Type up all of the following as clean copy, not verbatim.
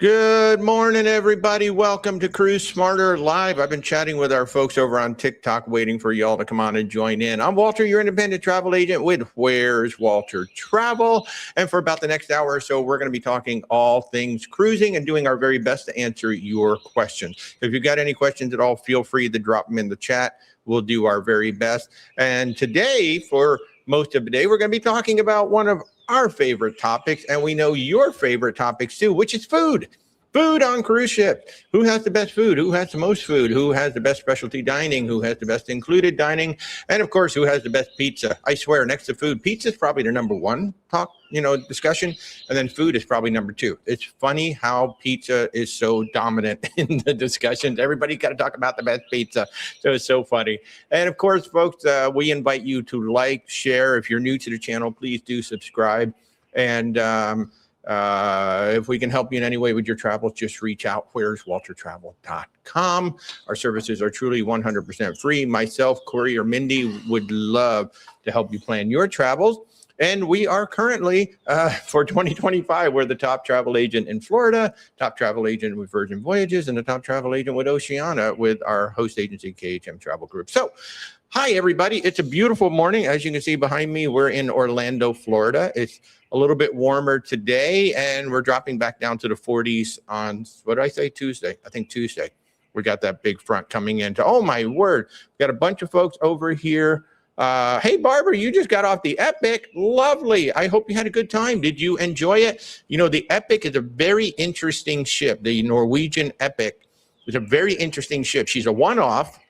Good morning, everybody. Welcome to Cruise Smarter Live. I've been chatting with our folks over on TikTok, waiting for y'all to come on and join in. I'm Walter, your independent travel agent with Where's Walter Travel. And for about the next hour or so, we're going to be talking all things cruising and doing our very best to answer your questions. If you've got any questions at all, feel free to drop them in the chat. We'll do our very best. And today, for most of the day, we're going to be talking about one of our favorite topics, and we know your favorite topics too, which is food. Food on cruise ship. Who has the best food? Who has the most food? Who has the best specialty dining? Who has the best included dining? And of course, who has the best pizza? I swear, next to food, pizza is probably the number one discussion, and then food is probably number two. It's funny how pizza is so dominant in the discussions. Everybody got to talk about the best pizza. So it's so funny. And of course, folks, we invite you to like, share. If you're new to the channel, please do subscribe. And if we can help you in any way with your travels, just reach out. where'swaltertravel.com. Our services are truly 100% free. Myself, Corey, or Mindy would love to help you plan your travels. And we are currently, for 2025, we're the top travel agent in Florida, top travel agent with Virgin Voyages, and the top travel agent with Oceania with our host agency, KHM Travel Group. So, hi, everybody. It's a beautiful morning. As you can see behind me, we're in Orlando, Florida. It's a little bit warmer today, and we're dropping back down to the 40s on, what did I say, Tuesday? I think Tuesday. We got that big front coming into, oh, my word. We got a bunch of folks over here. Hey, Barbara, you just got off the Epic. Lovely. I hope you had a good time. Did you enjoy it? You know, the Epic is a very interesting ship. The Norwegian Epic is a very interesting ship. She's a one-off.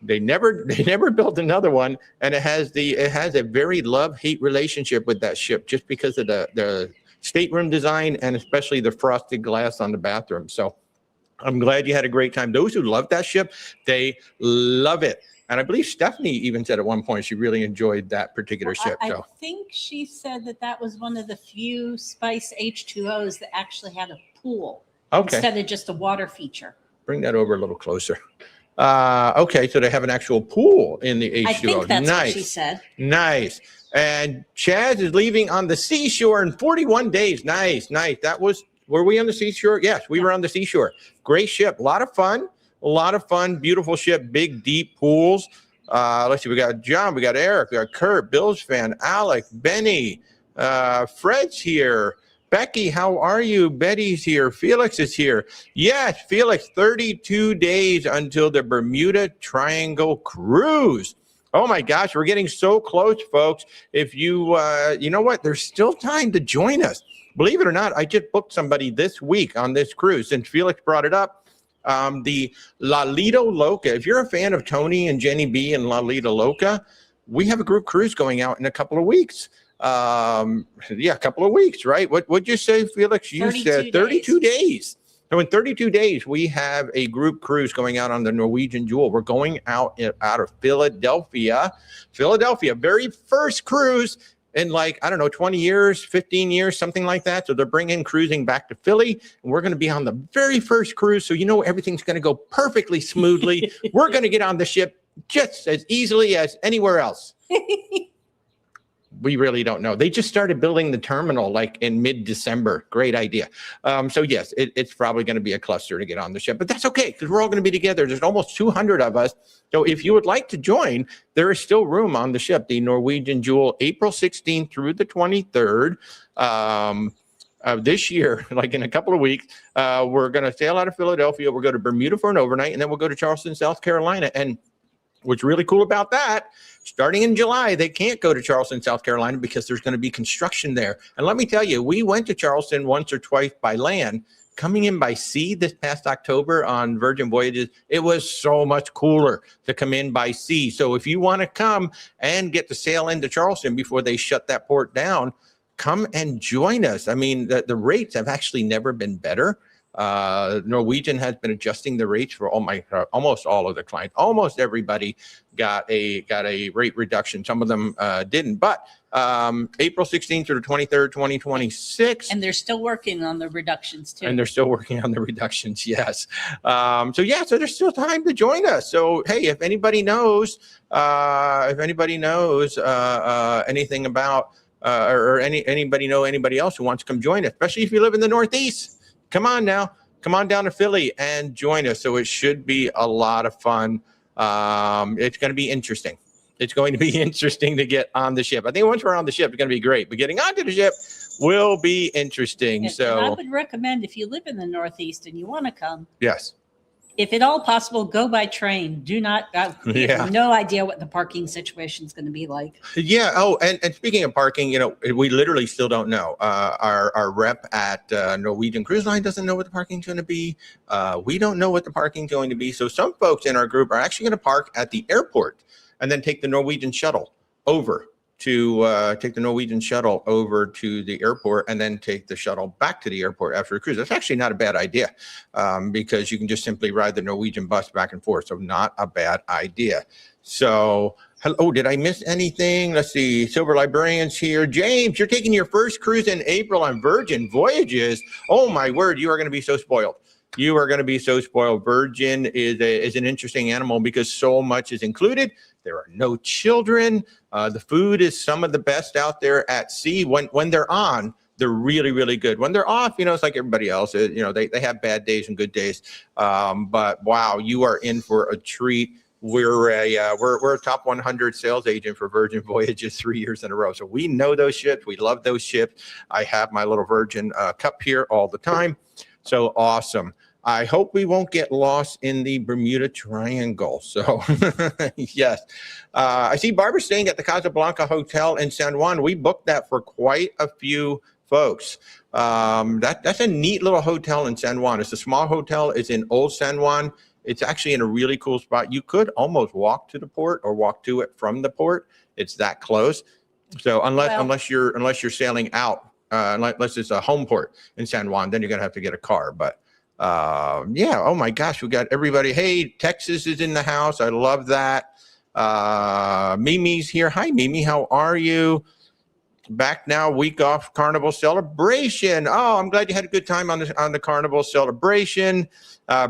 They never built another one, and it has a very love-hate relationship with that ship just because of the stateroom design and especially the frosted glass on the bathroom. So I'm glad you had a great time. Those who love that ship, they love it. And I believe Stephanie even said at one point she really enjoyed that particular ship. I think she said that was one of the few Spice H2Os that actually had a pool instead of just a water feature. Bring that over a little closer. Okay, so they have an actual pool in the H2O. I think that's what she said. Nice. And Chaz is leaving on the seashore in 41 days. Nice. Were we on the seashore? Yes, we were on the seashore. Great ship. A lot of fun. Beautiful ship. Big, deep pools. Let's see. We got John. We got Eric. We got Kurt. Bill's fan. Alec. Benny. Fred's here. Becky, how are you? Betty's here. Felix is here. Yes, Felix, 32 days until the Bermuda Triangle cruise. Oh my gosh, we're getting so close, folks. If you, you know what? There's still time to join us. Believe it or not, I just booked somebody this week on this cruise. Since Felix brought it up, the La Lido Loca. If you're a fan of Tony and Jenny B and La Lido Loca, we have a group cruise going out in a couple of weeks. A couple of weeks, right? What'd you say, Felix? You said 32 days. So in 32 days, we have a group cruise going out on the Norwegian Jewel. We're going out of Philadelphia, very first cruise in 20 years, 15 years, something like that. So they're bringing cruising back to Philly, and we're going to be on the very first cruise. So everything's going to go perfectly smoothly. We're going to get on the ship just as easily as anywhere else. We really don't know. They just started building the terminal in mid-December. Great idea. So yes, it's probably going to be a cluster to get on the ship, but that's okay because we're all going to be together. There's almost 200 of us. So if you would like to join, there is still room on the ship. The Norwegian Jewel, April 16th through the 23rd of this year, in a couple of weeks, we're going to sail out of Philadelphia. We'll go to Bermuda for an overnight, and then we'll go to Charleston, South Carolina. And what's really cool about that, starting in July, they can't go to Charleston, South Carolina because there's going to be construction there. And let me tell you, we went to Charleston once or twice by land. Coming in by sea this past October on Virgin Voyages, it was so much cooler to come in by sea. So if you want to come and get to sail into Charleston before they shut that port down, come and join us. I mean, the rates have actually never been better. Norwegian has been adjusting the rates for almost all of the clients. Almost everybody got a rate reduction. Some of them didn't, but April 16th through the 23rd, 2026. And they're still working on the reductions too. Yes. So there's still time to join us. So hey, if anybody knows anything about or anybody know anybody else who wants to come join us, especially if you live in the Northeast. come on now. Come on down to Philly and join us. So it should be a lot of fun. It's going to be interesting. It's going to be interesting to get on the ship. I think once we're on the ship, it's going to be great. But getting onto the ship will be interesting. And I would recommend, if you live in the Northeast and you want to come, yes, if at all possible, go by train. Do not, you have no idea what the parking situation is going to be like. Yeah. Oh, and speaking of parking, you know, we literally still don't know. Our rep at Norwegian Cruise Line doesn't know what the parking's going to be. We don't know what the parking's going to be. So some folks in our group are actually going to park at the airport and then take the Norwegian shuttle over to the airport and then take the shuttle back to the airport after a cruise. That's actually not a bad idea because you can just simply ride the Norwegian bus back and forth. So not a bad idea. So, oh, did I miss anything? Let's see. Silver Librarian's here. James, you're taking your first cruise in April on Virgin Voyages. Oh my word, you are going to be so spoiled. You are going to be so spoiled. Virgin is an interesting animal because so much is included. There are no children. The food is some of the best out there at sea. When they're on, they're really, really good. When they're off, you know, it's like everybody else. You know, they have bad days and good days. But wow, you are in for a treat. We're a top 100 sales agent for Virgin Voyages 3 years in a row. So we know those ships. We love those ships. I have my little Virgin cup here all the time. So awesome. I hope we won't get lost in the Bermuda Triangle. So yes, I see Barbara staying at the Casablanca Hotel in San Juan. We booked that for quite a few folks. That's a neat little hotel in San Juan. It's a small hotel. It's in Old San Juan. It's actually in a really cool spot. You could almost walk to the port or walk to it from the port. It's that close. So unless you're sailing out, unless it's a home port in San Juan, then you're gonna have to get a car. But yeah, oh my gosh, we got everybody. Hey, Texas is in the house. I love that. Mimi's here. Hi, Mimi. How are you? Back now, week off Carnival celebration. Oh, I'm glad you had a good time on the Carnival celebration.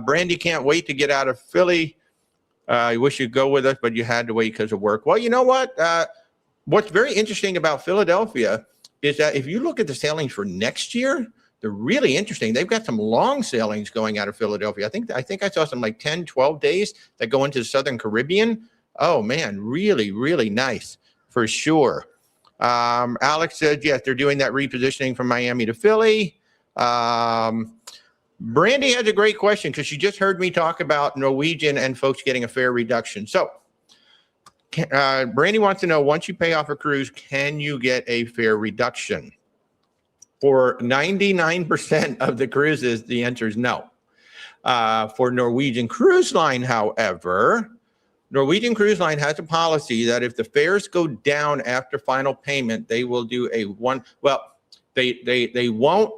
Brandy can't wait to get out of Philly. I wish you'd go with us, but you had to wait because of work. Well, you know what? What's very interesting about Philadelphia is that if you look at the sailings for next year, they're really interesting. They've got some long sailings going out of Philadelphia. I think I saw some like 10, 12 days that go into the Southern Caribbean. Oh man, really, really nice for sure. Alex said, yes, they're doing that repositioning from Miami to Philly. Brandy has a great question because she just heard me talk about Norwegian and folks getting a fare reduction. So Brandy wants to know, once you pay off a cruise, can you get a fare reduction? For 99% of the cruises, the answer is no. For Norwegian Cruise Line, however, Norwegian Cruise Line has a policy that if the fares go down after final payment, they will do they won't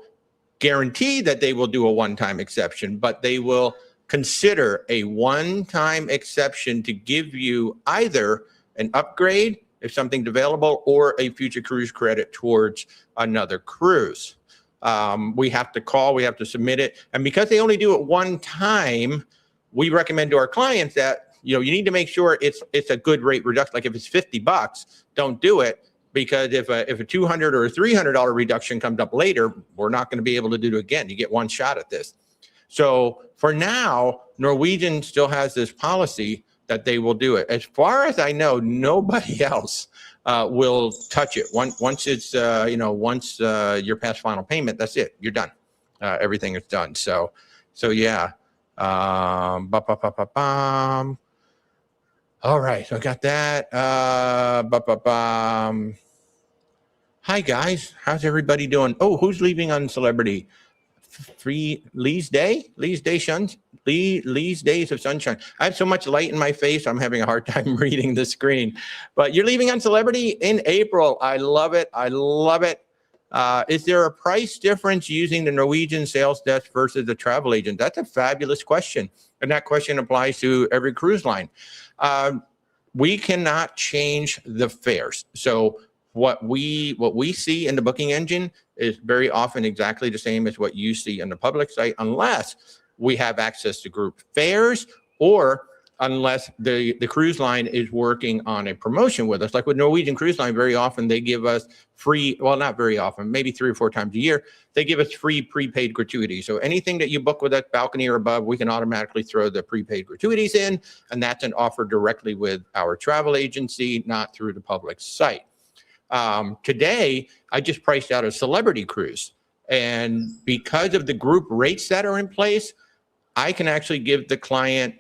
guarantee that they will do a one-time exception, but they will consider a one-time exception to give you either an upgrade if something's available or a future cruise credit towards another cruise. We have to call, we have to submit it. And because they only do it one time, we recommend to our clients that, you know, you need to make sure it's a good rate reduction. Like if it's $50, don't do it, because if a $200 or a $300 reduction comes up later, we're not going to be able to do it again. You get one shot at this. So for now, Norwegian still has this policy that they will do it. As far as I know, nobody else will touch it. Once it's once you're past final payment, that's it. You're done. Everything is done. So yeah. All right, so I got that. Hi guys, how's everybody doing? Oh, who's leaving on Celebrity? Lee's Days of Sunshine. I have so much light in my face, I'm having a hard time reading the screen. But you're leaving on Celebrity in April. I love it. I love it. Is there a price difference using the Norwegian sales desk versus the travel agent? That's a fabulous question. And that question applies to every cruise line. We cannot change the fares. So what we see in the booking engine is very often exactly the same as what you see in the public site, unless we have access to group fares or unless the cruise line is working on a promotion with us. Like with Norwegian Cruise Line, very often they give us free, well, not very often, maybe 3 or 4 times a year, they give us free prepaid gratuity. So anything that you book with that balcony or above, we can automatically throw the prepaid gratuities in, and that's an offer directly with our travel agency, not through the public site. Today, I just priced out a celebrity cruise, and because of the group rates that are in place, I can actually give the client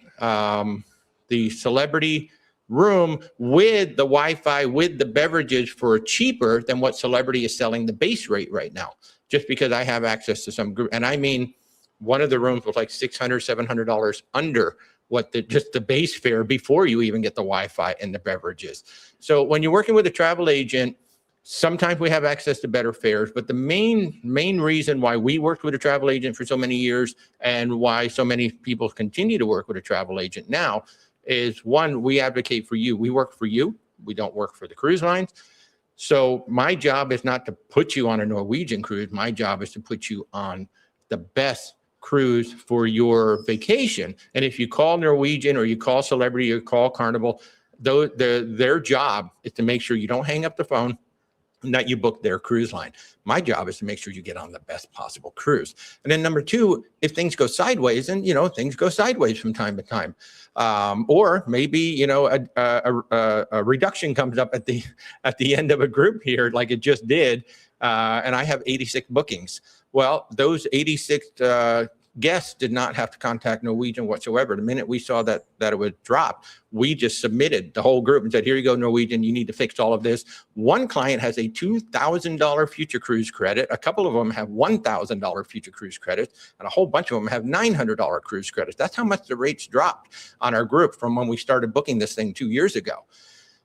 the celebrity room with the Wi-Fi, with the beverages for cheaper than what Celebrity is selling the base rate right now, just because I have access to some group. And I mean, one of the rooms was like $600, $700 under what just the base fare before you even get the Wi-Fi and the beverages. So when you're working with a travel agent, sometimes we have access to better fares, but the main reason why we worked with a travel agent for so many years and why so many people continue to work with a travel agent now is, one, we advocate for you. We work for you. We don't work for the cruise lines. So my job is not to put you on a Norwegian cruise. My job is to put you on the best cruise for your vacation. And if you call Norwegian or you call Celebrity or call Carnival, their job is to make sure you don't hang up the phone, that you book their cruise line. My job is to make sure you get on the best possible cruise. And then number 2, if things go sideways, and things go sideways from time to time, or maybe a reduction comes up at the end of a group here, like it just did, and I have 86 bookings. Well, those 86 guests did not have to contact Norwegian whatsoever. The minute we saw that it would drop, we just submitted the whole group and said, here you go, Norwegian, you need to fix all of this. One client has a $2,000 future cruise credit. A couple of them have $1,000 future cruise credits, and a whole bunch of them have $900 cruise credits. That's how much the rates dropped on our group from when we started booking this thing 2 years ago.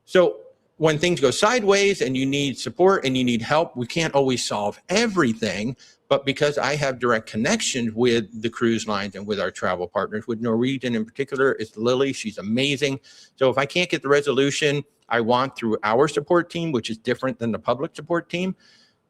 So when things go sideways and you need support and you need help, we can't always solve everything. But because I have direct connections with the cruise lines and with our travel partners, with Norwegian in particular, it's Lily. She's amazing. So if I can't get the resolution I want through our support team, which is different than the public support team,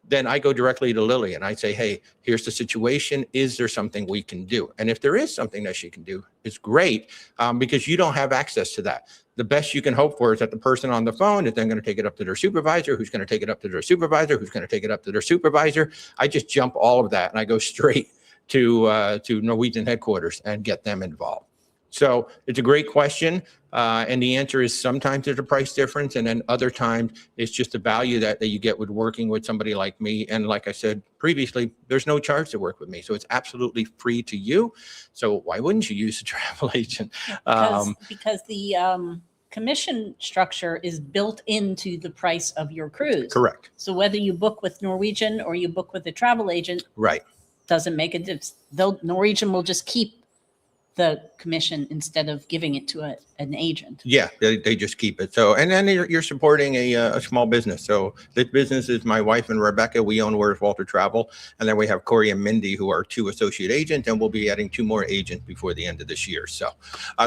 then I go directly to Lily and I say, hey, here's the situation. Is there something we can do? And if there is something that she can do, it's great, because you don't have access to that. The best you can hope for is that the person on the phone is then going to take it up to their supervisor, who's going to take it up to their supervisor, who's going to take it up to their supervisor. I just jump all of that and I go straight to Norwegian headquarters and get them involved. So it's a great question. And the answer is sometimes there's a price difference, and then other times it's just the value that you get with working with somebody like me. And like I said previously, there's no charge to work with me. So it's absolutely free to you. So why wouldn't you use a travel agent? Because the commission structure is built into the price of your cruise. Correct. So whether you book with Norwegian or you book with a travel agent, right, doesn't make a difference. Norwegian will just keep the commission instead of giving it to an agent. Yeah, they just keep it. So, and then you're supporting a small business. So this business is my wife and Rebecca. We own Where's Walter Travel. And then we have Corey and Mindy, who are 2 associate agents, and we'll be adding 2 more agents before the end of this year. So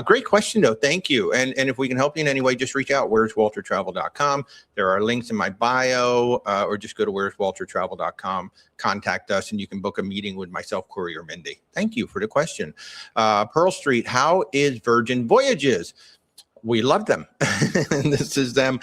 great question though. Thank you. And if we can help you in any way, just reach out, where'swaltertravel.com. There are links in my bio, or just go to where'swaltertravel.com, contact us, and you can book a meeting with myself, Corey, or Mindy. Thank you for the question. Pearl Street, how is Virgin Voyages? We love them. This is them.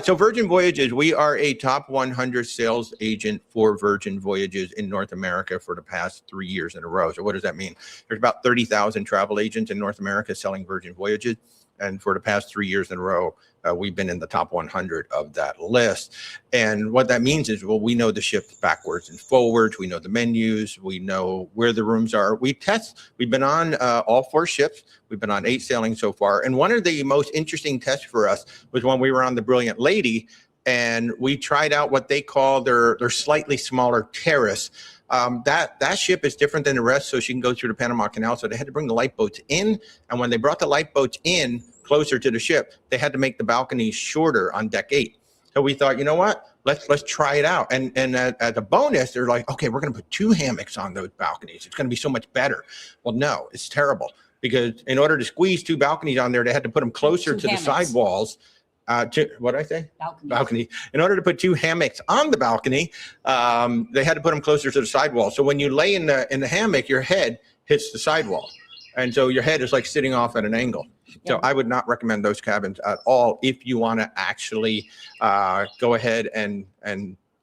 So Virgin Voyages, we are a top 100 sales agent for Virgin Voyages in North America for the past 3 years in a row. So what does that mean? There's about 30,000 travel agents in North America selling Virgin Voyages. And for the past 3 years in a row, we've been in the top 100 of that list. And what that means is, well, we know the ships backwards and forwards. We know the menus. We know where the rooms are. We've been on all 4 ships. We've been on 8 sailings so far. And one of the most interesting tests for us was when we were on the Brilliant Lady, and we tried out what they call their slightly smaller terrace. That ship is different than the rest, so she can go through the Panama Canal. So they had to bring the lifeboats in, and when they brought the lifeboats in closer to the ship, they had to make the balconies shorter on deck 8. So we thought, you know what? Let's try it out. And as a bonus, they're like, okay, we're going to put 2 hammocks on those balconies. It's going to be so much better. Well, no, it's terrible, because in order to squeeze 2 balconies on there, they had to put them closer to the sidewalls. What did I say? Balcony. In order to put 2 hammocks on the balcony, they had to put them closer to the sidewall. So when you lay in the hammock, your head hits the sidewall. And so your head is like sitting off at an angle. So Yeah. I would not recommend those cabins at all if you want to actually go ahead and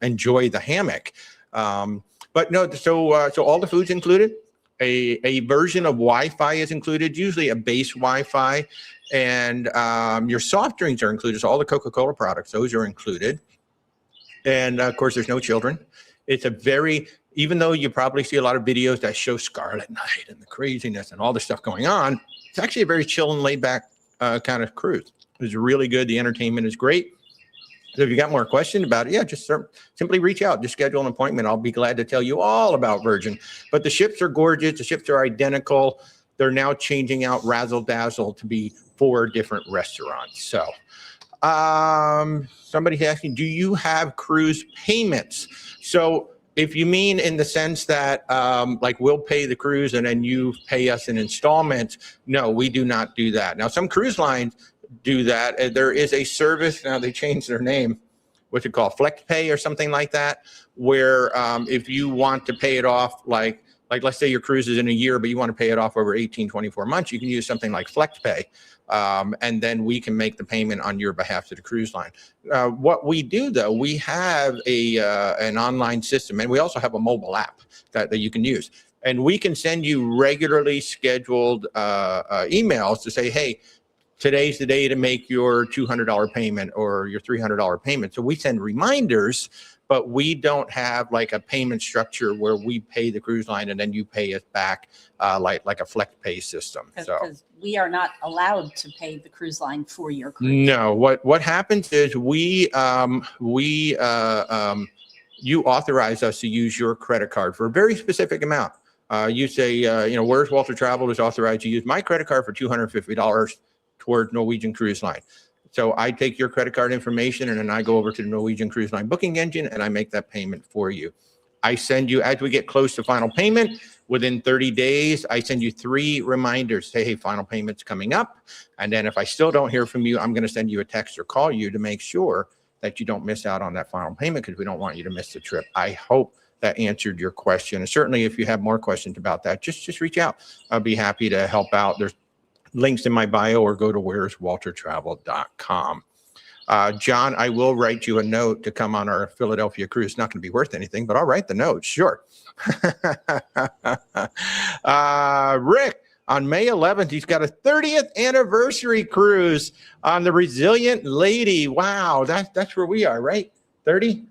enjoy the hammock. But no, so all the food's included. A version of Wi-Fi is included, usually a base Wi-Fi, and your soft drinks are included. So all the Coca-Cola products, those are included. And of course, there's no children. It's a very, even though you probably see a lot of videos that show Scarlet Night and the craziness and all the stuff going on, it's actually a very chill and laid back kind of cruise. It's really good. The entertainment is great. So if you got more questions about it, yeah, just simply reach out, just schedule an appointment. I'll be glad to tell you all about Virgin. But the ships are gorgeous. The ships are identical. They're now changing out Razzle Dazzle to be 4 different restaurants. So somebody's asking, do you have cruise payments? So if you mean in the sense that like we'll pay the cruise and then you pay us in installments, no, we do not do that. Now, some cruise lines do that. There is a service, now they changed their name, what's it called, Flex Pay or something like that, where if you want to pay it off, like let's say your cruise is in a year, but you want to pay it off over 18, 24 months, you can use something like Flex Pay. And then we can make the payment on your behalf to the cruise line. What we do, though, we have an online system, and we also have a mobile app that you can use. And we can send you regularly scheduled emails to say, hey, today's the day to make your $200 payment or your $300 payment. So we send reminders, but we don't have like a payment structure where we pay the cruise line and then you pay us back like a Flex Pay system. So Because we are not allowed to pay the cruise line for your cruise. no, what happens is you authorize us to use your credit card for a very specific amount. You say, where's Walter Travel is authorized to use my credit card for $250 toward Norwegian Cruise Line. So I take your credit card information and then I go over to the Norwegian Cruise Line booking engine and I make that payment for you. I send you, as we get close to final payment, within 30 days, I send you 3 reminders, say, hey, final payment's coming up. And then if I still don't hear from you, I'm going to send you a text or call you to make sure that you don't miss out on that final payment because we don't want you to miss the trip. I hope that answered your question. And certainly if you have more questions about that, just reach out. I'll be happy to help out. There's links in my bio or go to where'swaltertravel.com. John, I will write you a note to come on our Philadelphia cruise. It's not going to be worth anything, but I'll write the note. Sure. Rick, on May 11th, he's got a 30th anniversary cruise on the Resilient Lady. Wow, that's where we are, right? 30?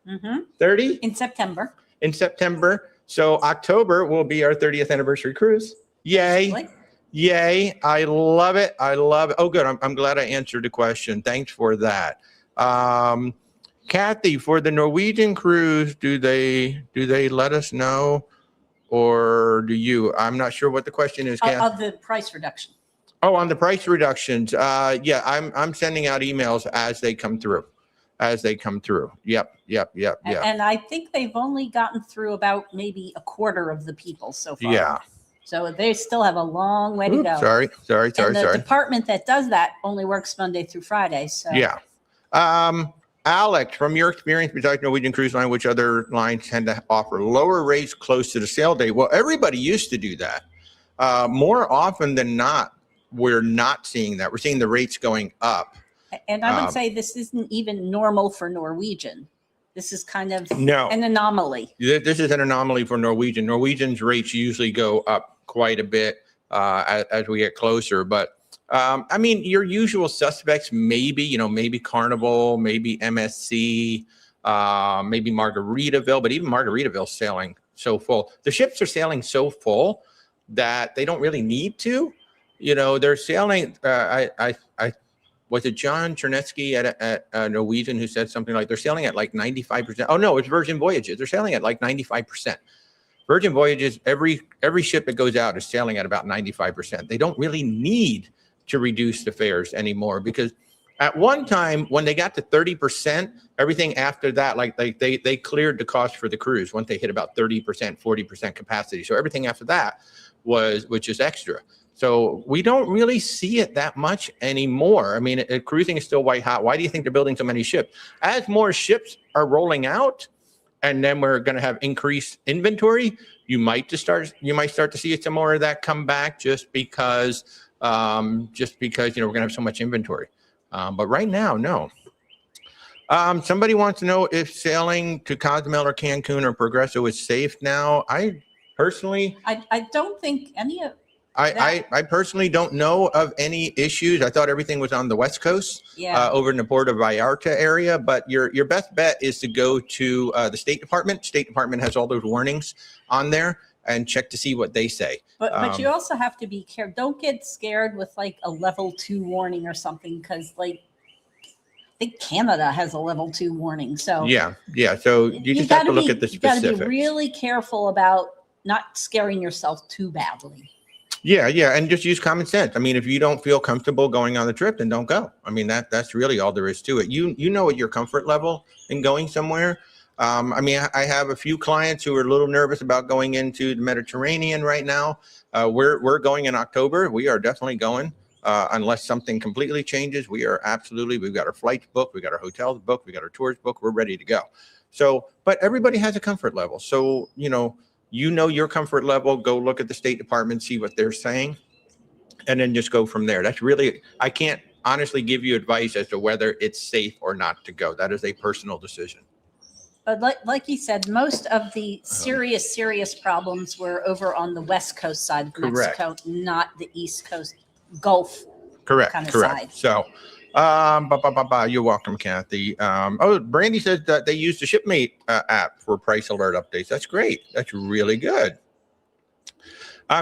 Mm-hmm. 30? In September. In September. So October will be our 30th anniversary cruise. Yay. Like, Yay. I love it. I love it. Oh, good. I'm glad I answered the question. Thanks for that. Kathy, for the Norwegian cruise, do they let us know or do you? I'm not sure what the question is, Kathy. of the price reduction. Oh, on the price reductions. Yeah, I'm sending out emails as they come through. Yep. And I think they've only gotten through about maybe a quarter of the people so far. Yeah. So they still have a long way to go. Sorry. And the department that does that only works Monday through Friday. So yeah. Alex, from your experience besides Norwegian Cruise Line, which other lines tend to offer lower rates close to the sail date? Well, everybody used to do that. More often than not, we're not seeing that. We're seeing the rates going up. And I would say this isn't even normal for Norwegian. This is kind of No. an anomaly. This is an anomaly for Norwegian. Norwegian's rates usually go up quite a bit as we get closer. But I mean, your usual suspects, maybe Carnival, maybe MSC, maybe Margaritaville, but even Margaritaville's sailing so full. The ships are sailing so full that they don't really need to. They're sailing. Was it John Chernetsky at Norwegian who said something like they're sailing at like 95%? Oh no, it's Virgin Voyages. They're sailing at like 95%. Virgin Voyages, every ship that goes out is sailing at about 95%. They don't really need to reduce the fares anymore because at one time when they got to 30%, everything after that, like they cleared the cost for the cruise once they hit about 30%, 40% capacity. So everything after that was just extra. So we don't really see it that much anymore. I mean, cruising is still white hot. Why do you think they're building so many ships? As more ships are rolling out, and then we're going to have increased inventory, you might start to see some more of that come back just because we're going to have so much inventory. But right now, no. Somebody wants to know if sailing to Cozumel or Cancun or Progreso is safe now. I personally, I don't think any of I personally don't know of any issues. I thought everything was on the West Coast, over in the Puerto Vallarta area. But your best bet is to go to the State Department. State Department has all those warnings on there, and check to see what they say. But you also have to be careful. Don't get scared with like a level 2 warning or something, because like I think Canada has a level 2 warning. So yeah. So you just have to look at the specifics. You got to be really careful about not scaring yourself too badly. Yeah, and just use common sense. I mean, if you don't feel comfortable going on the trip, then don't go. I mean, that's really all there is to it. You know what your comfort level in going somewhere. I mean, I have a few clients who are a little nervous about going into the Mediterranean right now. We're going in October. We are definitely going. Unless something completely changes, we've got our flights booked, we got our hotels booked, we got our tours booked, we're ready to go. So, but everybody has a comfort level. So, you know your comfort level, go look at the State Department, see what they're saying, and then just go from there. That's really, I can't honestly give you advice as to whether it's safe or not to go. That is a personal decision. But like you said, most of the serious problems were over on the West Coast side of Mexico, not the East Coast Gulf. Correct. Side. So, you're welcome, Kathy. Brandy says that they use the Shipmate app for price alert updates. That's great. That's really good.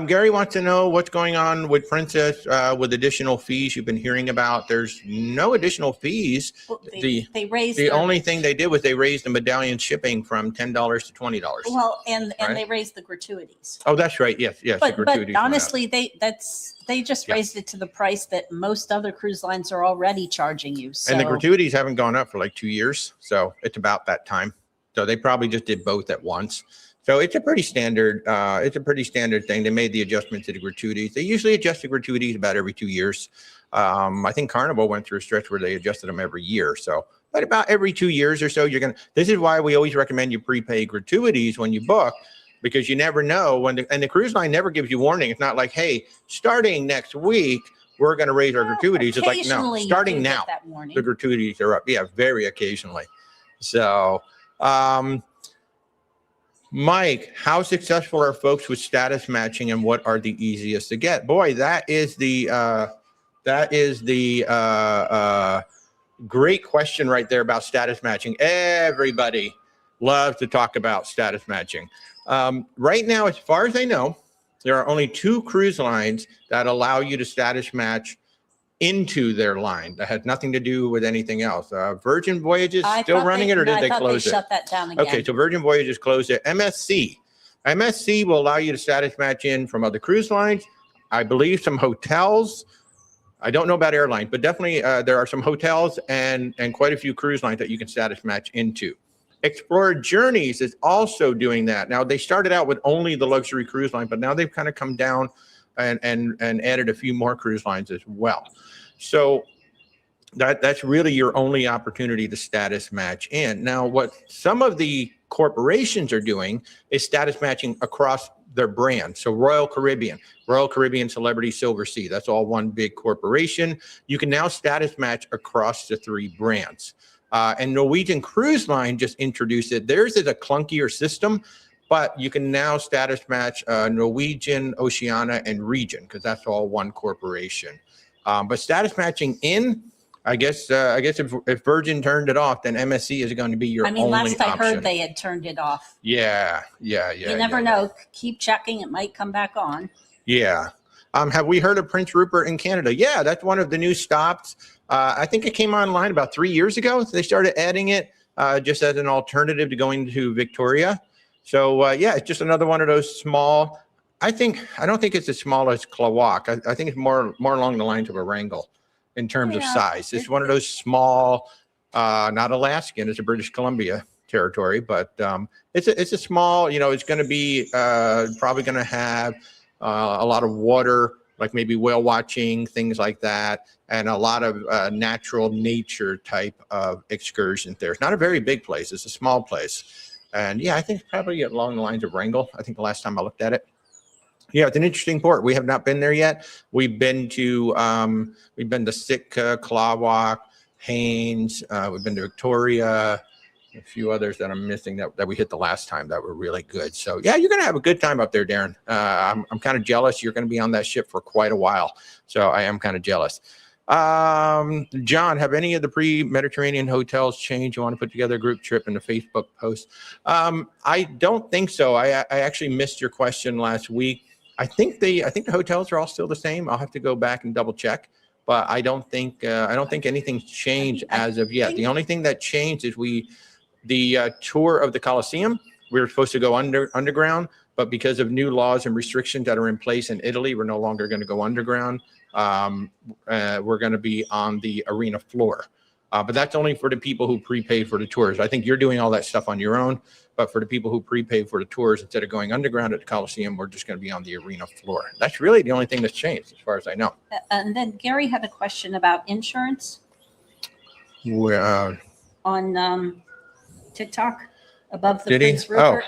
Gary wants to know what's going on with Princess with additional fees you've been hearing about. There's no additional fees. Well, they raised the only thing they did was they raised the medallion shipping from $10 to $20. Well, and they raised the gratuities. Oh, that's right. Yes. But honestly, they just raised it to the price that most other cruise lines are already charging you. So. And the gratuities haven't gone up for like 2 years, so it's about that time. So they probably just did both at once. So it's a pretty standard thing. They made the adjustment to the gratuities. They usually adjust the gratuities about every 2 years. I think Carnival went through a stretch where they adjusted them every year. So, but about every 2 years or so, this is why we always recommend you prepay gratuities when you book, because you never know and the cruise line never gives you warning. It's not like, hey, starting next week, we're going to raise our gratuities. It's like, no, starting now, the gratuities are up. Yeah, very occasionally. So, Mike, how successful are folks with status matching, and what are the easiest to get? Boy, that is the great question right there about status matching. Everybody loves to talk about status matching. Right now, as far as I know, there are only 2 cruise lines that allow you to status match into their line. That has nothing to do with anything else. Virgin Voyages still running it, or did they close it? Shut that down again. Okay, so Virgin Voyages closed it. MSC will allow you to status match in from other cruise lines. I believe some hotels. I don't know about airlines, but definitely there are some hotels and quite a few cruise lines that you can status match into. Explorer Journeys is also doing that. Now, they started out with only the luxury cruise line, but now they've kind of come down and added a few more cruise lines as well. So that's really your only opportunity to status match in. Now, what some of the corporations are doing is status matching across their brand. So Royal Caribbean Celebrity Silver Sea, that's all one big corporation. You can now status match across the 3 brands. And Norwegian Cruise Line just introduced it. Theirs is a clunkier system, but you can now status match Norwegian, Oceania, and Regent, because that's all one corporation. But status matching in, I guess if Virgin turned it off, then MSC is going to be your only option. Last I heard they had turned it off. Yeah. You never know. Keep checking. It might come back on. Yeah. Have we heard of Prince Rupert in Canada? Yeah, that's one of the new stops. I think it came online about 3 years ago. So they started adding it just as an alternative to going to Victoria. So it's just another one of those small. I don't think it's as small as Klawock. I think it's more along the lines of a Wrangel in terms of size. It's one of those small, not Alaskan, it's a British Columbia territory, but it's a small, it's going to be probably going to have a lot of water, like maybe whale watching, things like that, and a lot of natural nature type of excursions there. It's not a very big place. It's a small place. And yeah, I think it's probably along the lines of Wrangell. I think the last time I looked at it. Yeah, it's an interesting port. We have not been there yet. We've been to Sitka, Clawwalk, Haynes. We've been to Victoria, a few others that I'm missing that we hit the last time that were really good. So yeah, you're gonna have a good time up there, Darren. I'm kind of jealous. You're gonna be on that ship for quite a while, so I am kind of jealous. John, have any of the pre-Mediterranean hotels changed? You want to put together a group trip in the Facebook post? I don't think so. I actually missed your question last week. I think the hotels are all still the same. I'll have to go back and double check, but I don't think anything's changed as of yet. The only thing that changed is the tour of the Colosseum. We were supposed to go underground, but because of new laws and restrictions that are in place in Italy, we're no longer going to go underground. We're going to be on the arena floor, but that's only for the people who prepay for the tours. I think you're doing all that stuff on your own, but for the people who prepay for the tours, instead of going underground at the Coliseum, we're just going to be on the arena floor. That's really the only thing that's changed, as far as I know. And then Gary had a question about insurance on TikTok above the Prince Rupert.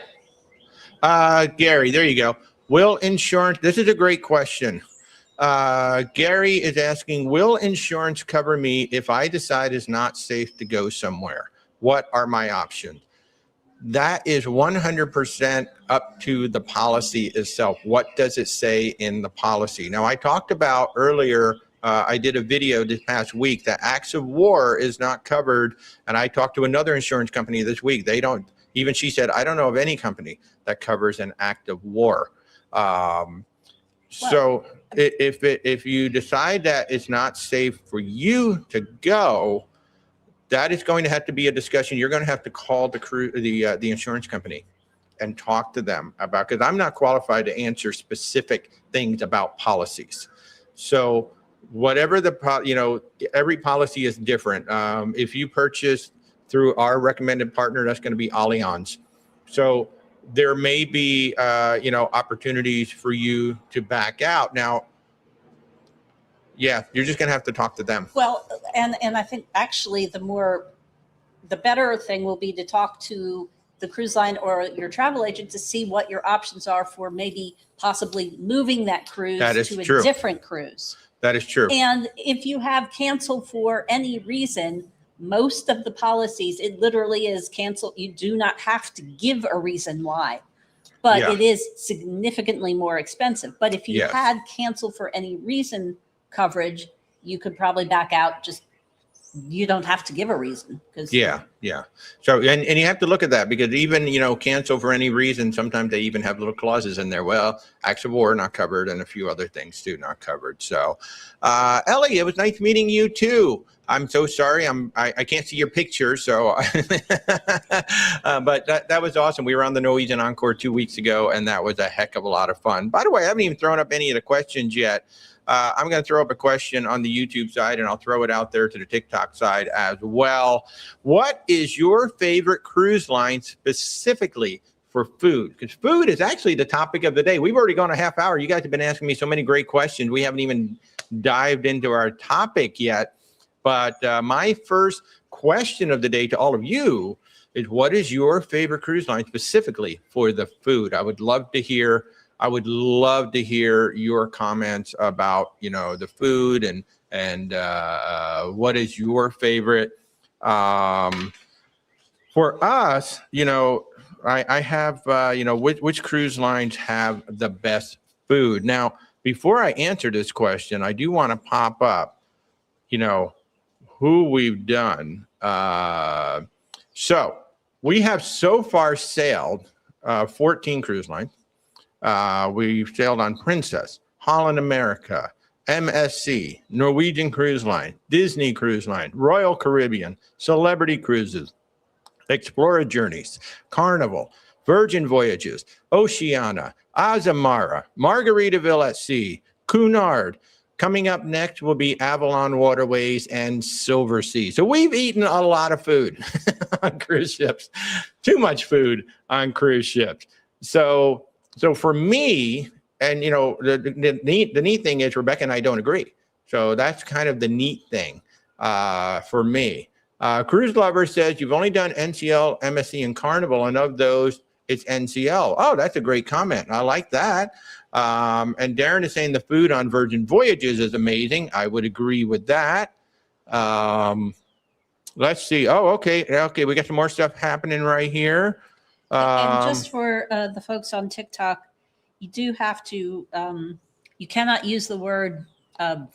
Gary, there you go. Will insurance? This is a great question. Gary is asking, will insurance cover me if I decide it's not safe to go somewhere? What are my options? That is 100% up to the policy itself. What does it say in the policy? Now, I talked about earlier, I did a video this past week that acts of war is not covered. And I talked to another insurance company this week. They don't, even she said, I don't know of any company that covers an act of war. So if you decide that it's not safe for you to go, that is going to have to be a discussion. You're going to have to call the insurance company and talk to them about, because I'm not qualified to answer specific things about policies. So whatever every policy is different. If you purchase through our recommended partner, that's going to be Allianz. So there may be, opportunities for you to back out. Now, yeah, you're just going to have to talk to them. Well, and I think actually the better thing will be to talk to the cruise line or your travel agent to see what your options are for maybe possibly moving that cruise to a different cruise. That is true. And if you have canceled for any reason, most of the policies, it literally is canceled. You do not have to give a reason why, but it is significantly more expensive. But if you had canceled for any reason coverage, you could probably back out. Just you don't have to give a reason. So and you have to look at that, because even cancel for any reason, sometimes they even have little clauses in there. Well, acts of war not covered, and a few other things too not covered. So Ellie, it was nice meeting you too. I'm so sorry I can't see your picture, so but that was awesome. We were on the Norwegian Encore 2 weeks ago, and that was a heck of a lot of fun. By the way, I haven't even thrown up any of the questions yet. I'm going to throw up a question on the YouTube side, and I'll throw it out there to the TikTok side as well. What is your favorite cruise line specifically for food? Because food is actually the topic of the day. We've already gone a half hour. You guys have been asking me so many great questions. We haven't even dived into our topic yet. But my first question of the day to all of you is, what is your favorite cruise line specifically for the food? I would love to hear your comments about, the food and what is your favorite. For us, I have, which cruise lines have the best food? Now, before I answer this question, I do want to pop up, who we've done. So we have so far sailed 14 cruise lines. We've sailed on Princess, Holland America, MSC, Norwegian Cruise Line, Disney Cruise Line, Royal Caribbean, Celebrity Cruises, Explorer Journeys, Carnival, Virgin Voyages, Oceania, Azamara, Margaritaville at Sea, Cunard. Coming up next will be Avalon Waterways and Silversea. So we've eaten a lot of food on cruise ships, too much food on cruise ships. So for me, and the neat thing is Rebecca and I don't agree. So that's kind of the neat thing for me. Cruise Lover says you've only done NCL, MSC, and Carnival, and of those, it's NCL. Oh, that's a great comment. I like that. And Darren is saying the food on Virgin Voyages is amazing. I would agree with that. Let's see. Oh, okay. Okay, we got some more stuff happening right here. And just for the folks on TikTok, you do have to, you cannot use the word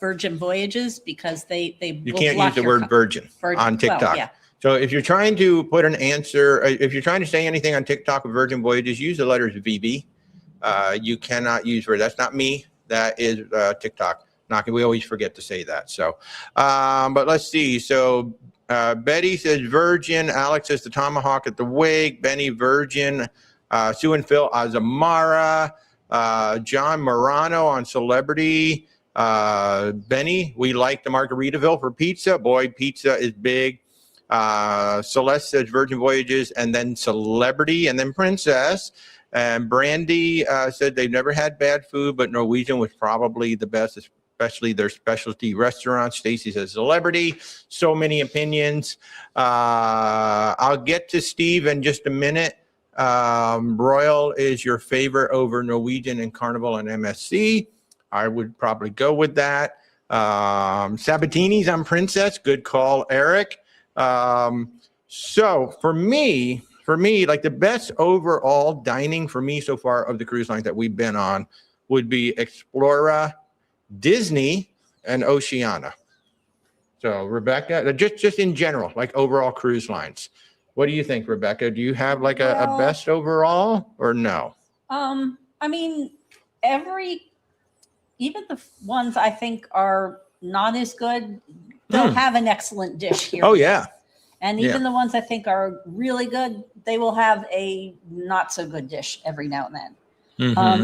Virgin Voyages because they You will can't block use the your word virgin on TikTok. Well, yeah. So if you're trying to put an answer, if you're trying to say anything on TikTok with Virgin Voyages, use the letters VB. You cannot use word. That's not me. That is TikTok. We always forget to say that. So, but let's see. So Betty says Virgin. Alex says the Tomahawk at the Wake. Benny Virgin. Sue and Phil Azamara. John Morano on Celebrity. Benny, we like the Margaritaville for pizza. Boy, pizza is big. Celeste says Virgin Voyages, and then Celebrity, and then Princess. And Brandy said they've never had bad food, but Norwegian was probably the best, especially their specialty restaurants. Stacy says Celebrity. So many opinions. I'll get to Steve in just a minute. Royal is your favorite over Norwegian and Carnival and MSC. I would probably go with that. Sabatini's on Princess. Good call, Eric. So for me, like the best overall dining for me so far of the cruise lines that we've been on would be Explora, Disney, and Oceania. So Rebecca, just in general, like overall cruise lines. What do you think, Rebecca? Do you have like a best overall or no? I mean, even the ones I think are not as good, they'll have an excellent dish here. Oh, yeah. And even the ones I think are really good, they will have a not so good dish every now and then.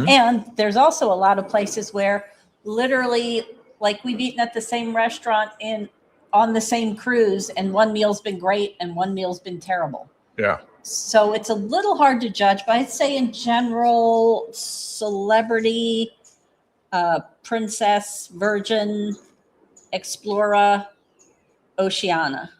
And there's also a lot of places where literally, like we've eaten at the same restaurant on the same cruise, and one meal's been great and one meal's been terrible. Yeah. So it's a little hard to judge, but I'd say in general, Celebrity, Princess, Virgin, Explora, Oceania.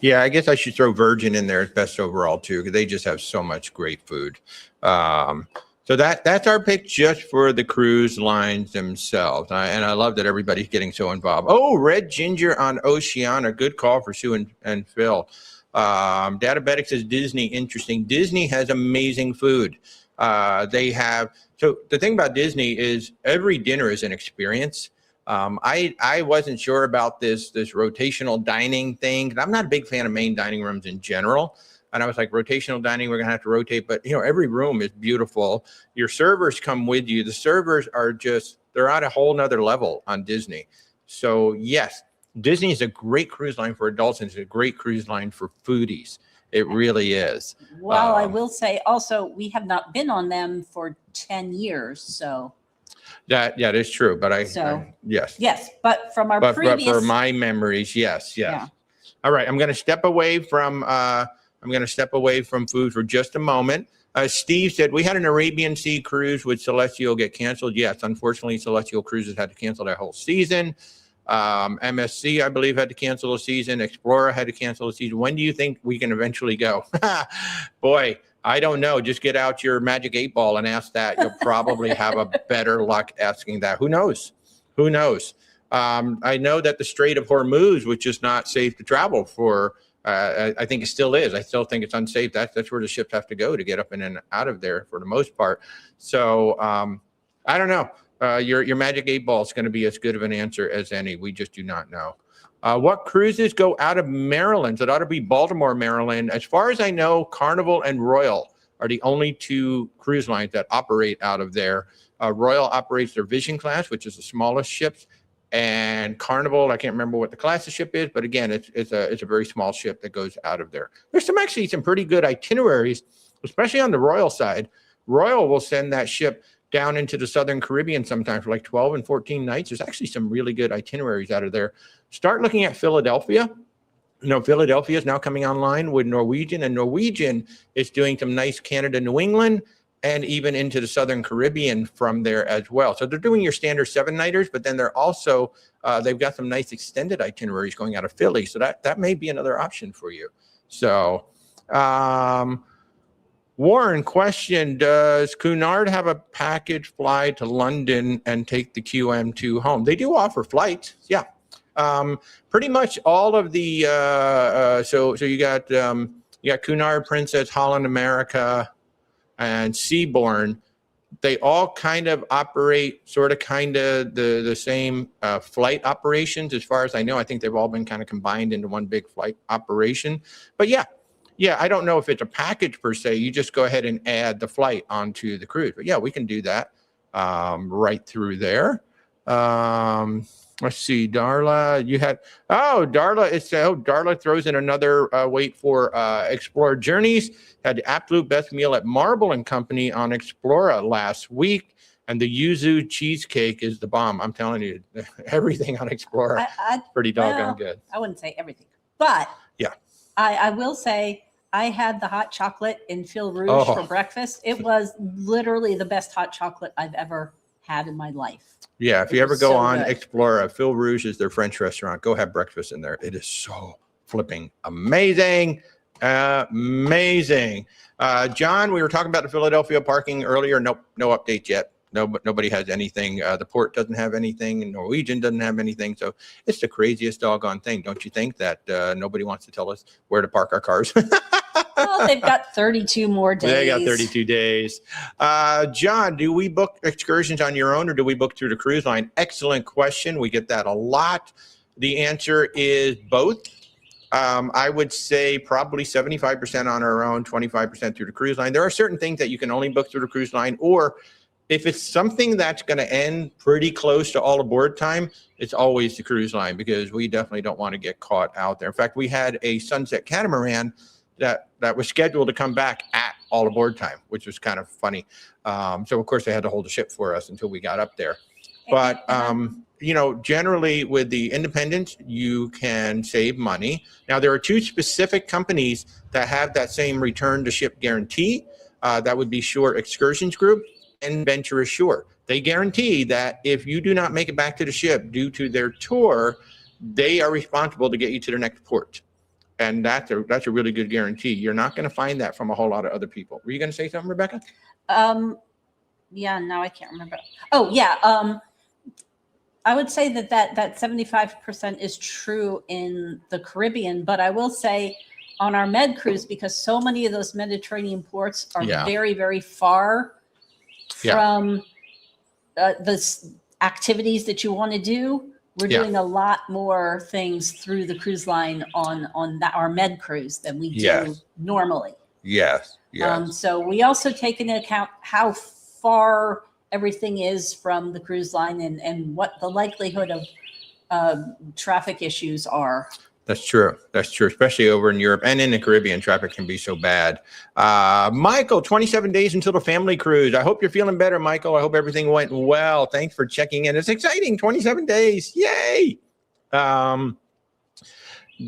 Yeah, I guess I should throw Virgin in there as best overall too, because they just have so much great food. So that's our pick just for the cruise lines themselves. And I love that everybody's getting so involved. Oh, Red Ginger on Oceania. Good call for Sue and Phil. Databetics says Disney. Interesting. Disney has amazing food. They have. So the thing about Disney is every dinner is an experience. I wasn't sure about this rotational dining thing. I'm not a big fan of main dining rooms in general. And I was like, rotational dining, we're going to have to rotate. But, every room is beautiful. Your servers come with you. The servers are they're at a whole nother level on Disney. So, yes, Disney is a great cruise line for adults, and it's a great cruise line for foodies. It really is. Well, I will say also, we have not been on them for 10 years. So that is true. But yes. Yes. But from our previous. But for my memories, yes. Yeah. All right. I'm going to step away from food for just a moment. Steve said, we had an Arabian Sea cruise with Celestial get canceled. Yes, unfortunately, Celestial Cruises had to cancel their whole season. MSC, I believe, had to cancel a season. Explorer had to cancel a season. When do you think we can eventually go? Boy, I don't know. Just get out your Magic 8 Ball and ask that. You'll probably have a better luck asking that. Who knows? I know that the Strait of Hormuz, which is not safe to travel for, I think it still is. I still think it's unsafe. That's where the ships have to go to get up and out of there for the most part. So I don't know. Your Magic 8 Ball is going to be as good of an answer as any. We just do not know. What cruises go out of Maryland? So it ought to be Baltimore, Maryland. As far as I know, Carnival and Royal are the only two cruise lines that operate out of there. Royal operates their Vision class, which is the smallest ships. And Carnival, I can't remember what the class of ship is, but again, it's a very small ship that goes out of there. There's some pretty good itineraries, especially on the Royal side. Royal will send that ship down into the Southern Caribbean sometimes for like 12 and 14 nights. There's actually some really good itineraries out of there. Start looking at Philadelphia. Philadelphia is now coming online with Norwegian, and Norwegian is doing some nice Canada, New England, and even into the Southern Caribbean from there as well. So they're doing your standard 7-nighters, but then they're also, they've got some nice extended itineraries going out of Philly. So that may be another option for you. So, Warren, question, does Cunard have a package fly to London and take the QM2 home? They do offer flights. Yeah. Pretty much all of the, so you got Cunard, Princess, Holland America, and Seabourn. They all kind of operate sort of the same flight operations. As far as I know, I think they've all been kind of combined into one big flight operation. But yeah, I don't know if it's a package per se. You just go ahead and add the flight onto the cruise. But yeah, we can do that right through there. Let's see, Darla, you had, Darla throws in another wait for Explorer Journeys. Had the absolute best meal at Marble and Company on Explorer last week. And the yuzu cheesecake is the bomb. I'm telling you, everything on Explorer pretty doggone good. I wouldn't say everything, but yeah, I will say I had the hot chocolate in Phil Rouge for breakfast. It was literally the best hot chocolate I've ever had in my life. Yeah, if you ever go on Explorer, Phil Rouge is their French restaurant. Go have breakfast in there. It is so flipping amazing. Amazing. John, we were talking about the Philadelphia parking earlier. Nope, no update yet. Nobody has anything. The port doesn't have anything, and Norwegian doesn't have anything. So it's the craziest doggone thing. Don't you think that nobody wants to tell us where to park our cars? Well, they've got 32 more days. They got 32 days. John, do we book excursions on your own or do we book through the cruise line? Excellent question. We get that a lot. The answer is both. I would say probably 75% on our own, 25% through the cruise line. There are certain things that you can only book through the cruise line, or if it's something that's going to end pretty close to all aboard time, it's always the cruise line, because we definitely don't want to get caught out there. In fact, we had a Sunset Catamaran that was scheduled to come back at all aboard time, which was kind of funny. So of course they had to hold the ship for us until we got up there. But generally with the independents, you can save money. Now there are two specific companies that have that same return to ship guarantee. That would be Shore Excursions Group and Venture Ashore. They guarantee that if you do not make it back to the ship due to their tour, they are responsible to get you to the next port. And that's a really good guarantee. You're not going to find that from a whole lot of other people. Were you going to say something, Rebecca? Yeah, no, I can't remember. Oh, yeah. I would say that 75% is true in the Caribbean, but I will say on our Med cruise, because so many of those Mediterranean ports are very, very far from the activities that you want to do. We're doing a lot more things through the cruise line on our Med cruise than we do normally. Yes. So we also take into account how far everything is from the cruise line and what the likelihood of traffic issues are. That's true. That's true, especially over in Europe and in the Caribbean. Traffic can be so bad. Michael, 27 days until the family cruise. I hope you're feeling better, Michael. I hope everything went well. Thanks for checking in. It's exciting. 27 days. Yay.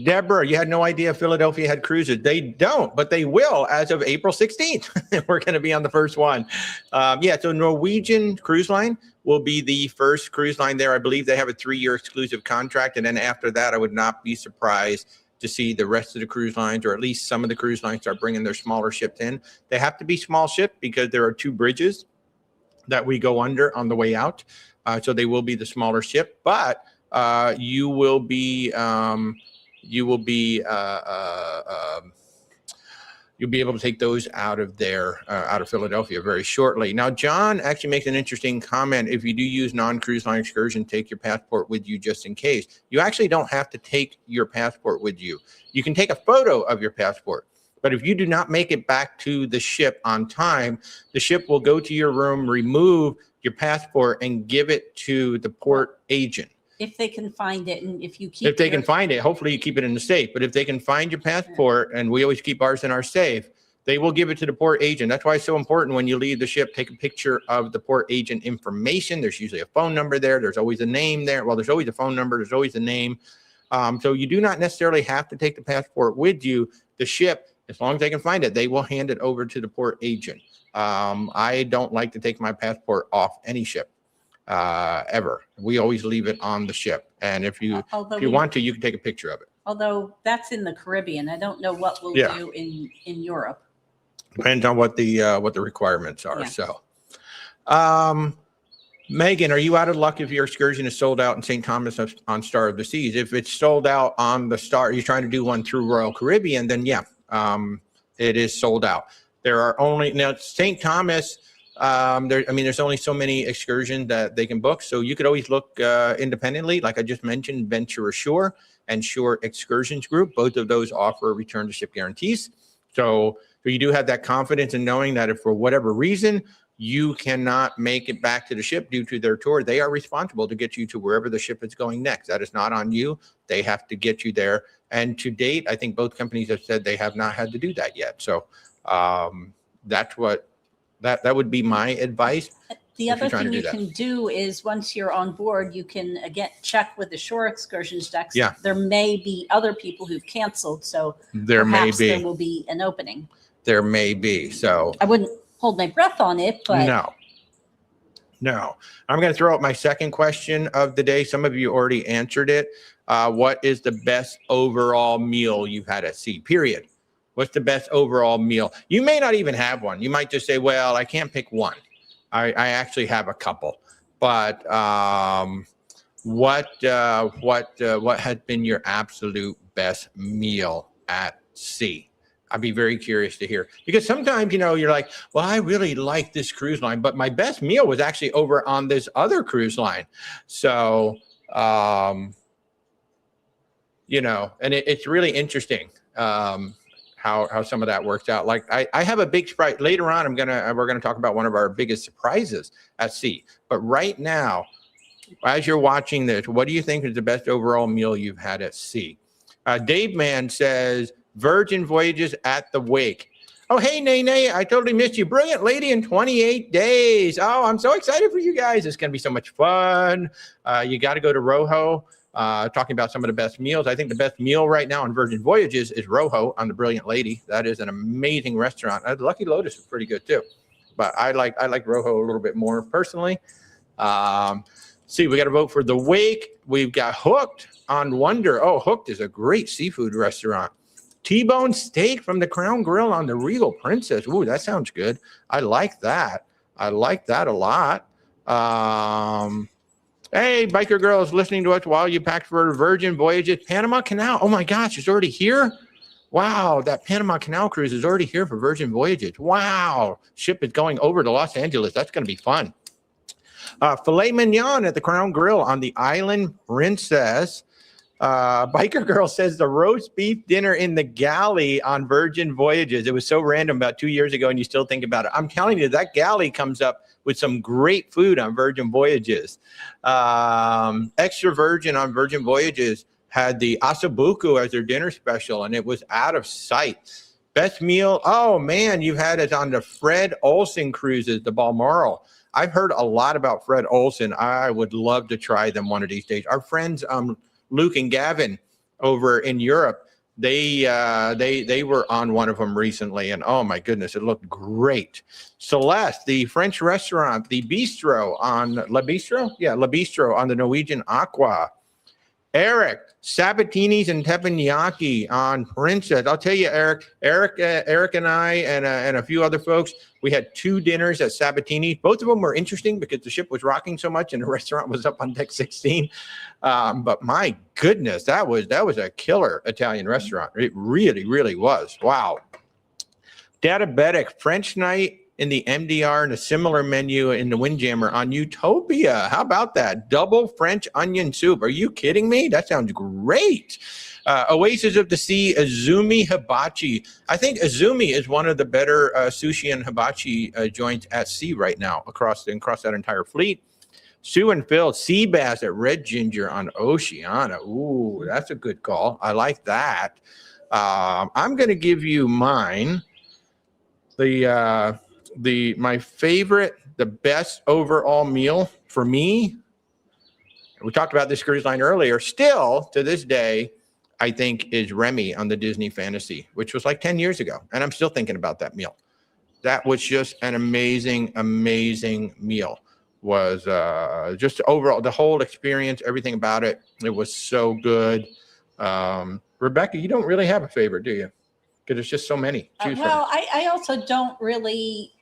Deborah, you had no idea Philadelphia had cruises. They don't, but they will as of April 16th. We're going to be on the first one. So Norwegian Cruise Line will be the first cruise line there. I believe they have a 3-year exclusive contract. And then after that, I would not be surprised to see the rest of the cruise lines, or at least some of the cruise lines, start bringing their smaller ships in. They have to be small ship because there are 2 bridges that we go under on the way out. So they will be the smaller ship, but you will be you'll be able to take those out of there, out of Philadelphia very shortly. Now, John actually makes an interesting comment. If you do use non-cruise line excursion, take your passport with you just in case. You actually don't have to take your passport with you. You can take a photo of your passport. But if you do not make it back to the ship on time, the ship will go to your room, remove your passport, and give it to the port agent. If they can find it, and if you keep can find it, hopefully you keep it in the safe. But if they can find your passport, and we always keep ours in our safe, they will give it to the port agent. That's why it's so important when you leave the ship, take a picture of the port agent information. There's usually a phone number there. There's always a name there. Well, there's always a phone number. There's always a name. So you do not necessarily have to take the passport with you. The ship, as long as they can find it, they will hand it over to the port agent. I don't like to take my passport off any ship ever. We always leave it on the ship. And if you want to, you can take a picture of it. Although that's in the Caribbean. I don't know what we'll do in Europe. Depends on what the requirements are. Yeah. So, Megan, are you out of luck if your excursion is sold out in St. Thomas on Star of the Seas? If it's sold out on the Star, you're trying to do one through Royal Caribbean, then yeah, it is sold out. There are only now St. Thomas. There's only so many excursions that they can book. So you could always look independently. Like I just mentioned, Venture Ashore and Shore Excursions Group. Both of those offer return to ship guarantees. So you do have that confidence in knowing that if for whatever reason you cannot make it back to the ship due to their tour, they are responsible to get you to wherever the ship is going next. That is not on you. They have to get you there. And to date, I think both companies have said they have not had to do that yet. So that's what that would be my advice. The other thing you can do is once you're on board, you can again check with the Shore Excursions decks. Yeah. There may be other people who've canceled, so there will be an opening. There may be. So I wouldn't hold my breath on it, but no. I'm going to throw out my second question of the day. Some of you already answered it. What is the best overall meal you've had at sea? Period. What's the best overall meal? You may not even have one. You might just say, well, I can't pick one. I actually have a couple. But what has been your absolute best meal at sea? I'd be very curious to hear, because sometimes, you're like, well, I really like this cruise line, but my best meal was actually over on this other cruise line. So, and it's really interesting how some of that works out. Like I have a big surprise later on. We're going to talk about one of our biggest surprises at sea. But right now, as you're watching this, what do you think is the best overall meal you've had at sea? Dave Mann says, Virgin Voyages at the Wake. Oh, hey, Nene, I totally missed you. Brilliant lady in 28 days. Oh, I'm so excited for you guys. It's going to be so much fun. You got to go to Rojo, talking about some of the best meals. I think the best meal right now on Virgin Voyages is Rojo on the Brilliant Lady. That is an amazing restaurant. Lucky Lotus is pretty good too. But I like Rojo a little bit more personally. See, we got to vote for the Wake. We've got Hooked on Wonder. Oh, Hooked is a great seafood restaurant. T-bone steak from the Crown Grill on the Regal Princess. Ooh, that sounds good. I like that. I like that a lot. Hey, biker girls listening to us while you packed for Virgin Voyages. Panama Canal. Oh my gosh, it's already here? Wow, that Panama Canal cruise is already here for Virgin Voyages. Wow, ship is going over to Los Angeles. That's going to be fun. Filet mignon at the Crown Grill on the Island Princess. Biker Girl says the roast beef dinner in the galley on Virgin Voyages. It was so random about 2 years ago, and you still think about it. I'm telling you, that galley comes up with some great food on Virgin Voyages. Extra Virgin on Virgin Voyages had the asabuku as their dinner special, and it was out of sight. Best meal, oh man, you've had it on the Fred Olsen cruises, the Balmoral. I've heard a lot about Fred Olsen. I would love to try them one of these days. Our friends, Luke and Gavin over in Europe, they were on one of them recently, and oh my goodness, it looked great. Celeste, the French restaurant, the Bistro on La Bistro? Yeah, La Bistro on the Norwegian Aqua. Eric, Sabatini's and teppanyaki on Princess. I'll tell you, Eric and I and a few other folks, we had 2 dinners at Sabatini. Both of them were interesting because the ship was rocking so much and the restaurant was up on deck 16. But my goodness, that was a killer Italian restaurant. It really, really was. Wow. Diabetic French night in the MDR and a similar menu in the Windjammer on Utopia. How about that? Double French onion soup. Are you kidding me? That sounds great. Oasis of the Sea, Azumi Hibachi. I think Azumi is one of the better sushi and hibachi joints at sea right now across that entire fleet. Sue and Phil, sea bass at Red Ginger on Oceana. Ooh, that's a good call. I like that. I'm going to give you mine. My favorite, the best overall meal for me, we talked about this cruise line earlier, still to this day, I think is Remy on the Disney Fantasy, which was like 10 years ago. And I'm still thinking about that meal. That was just an amazing, amazing meal. Was just overall the whole experience, everything about it. It was so good. Rebecca, you don't really have a favorite, do you? Because there's just so many. Choose Well, I also don't really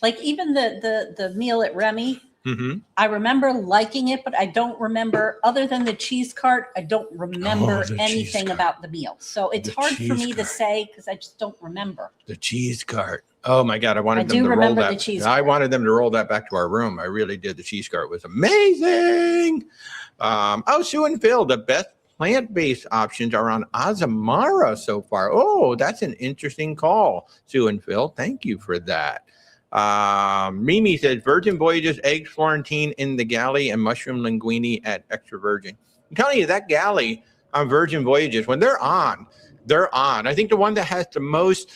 like even the meal at Remy. from. I remember liking it, but I don't remember, other than the cheese cart, I don't remember the cheese anything cart. about the meal. So it's The hard for cheese me to cart. say because I just don't remember. The cheese cart. Oh my God. I wanted I them do to roll remember that. the cheese I cart. wanted them to roll that back to our room. I really did. The cheese cart was amazing. Sue and Phil, the best plant-based options are on Azamara so far. Oh, that's an interesting call, Sue and Phil. Thank you for that. Mimi says Virgin Voyages, eggs Florentine in the galley, and mushroom linguine at extra virgin. I'm telling you, that galley on Virgin Voyages, when they're on. I think the one that has the most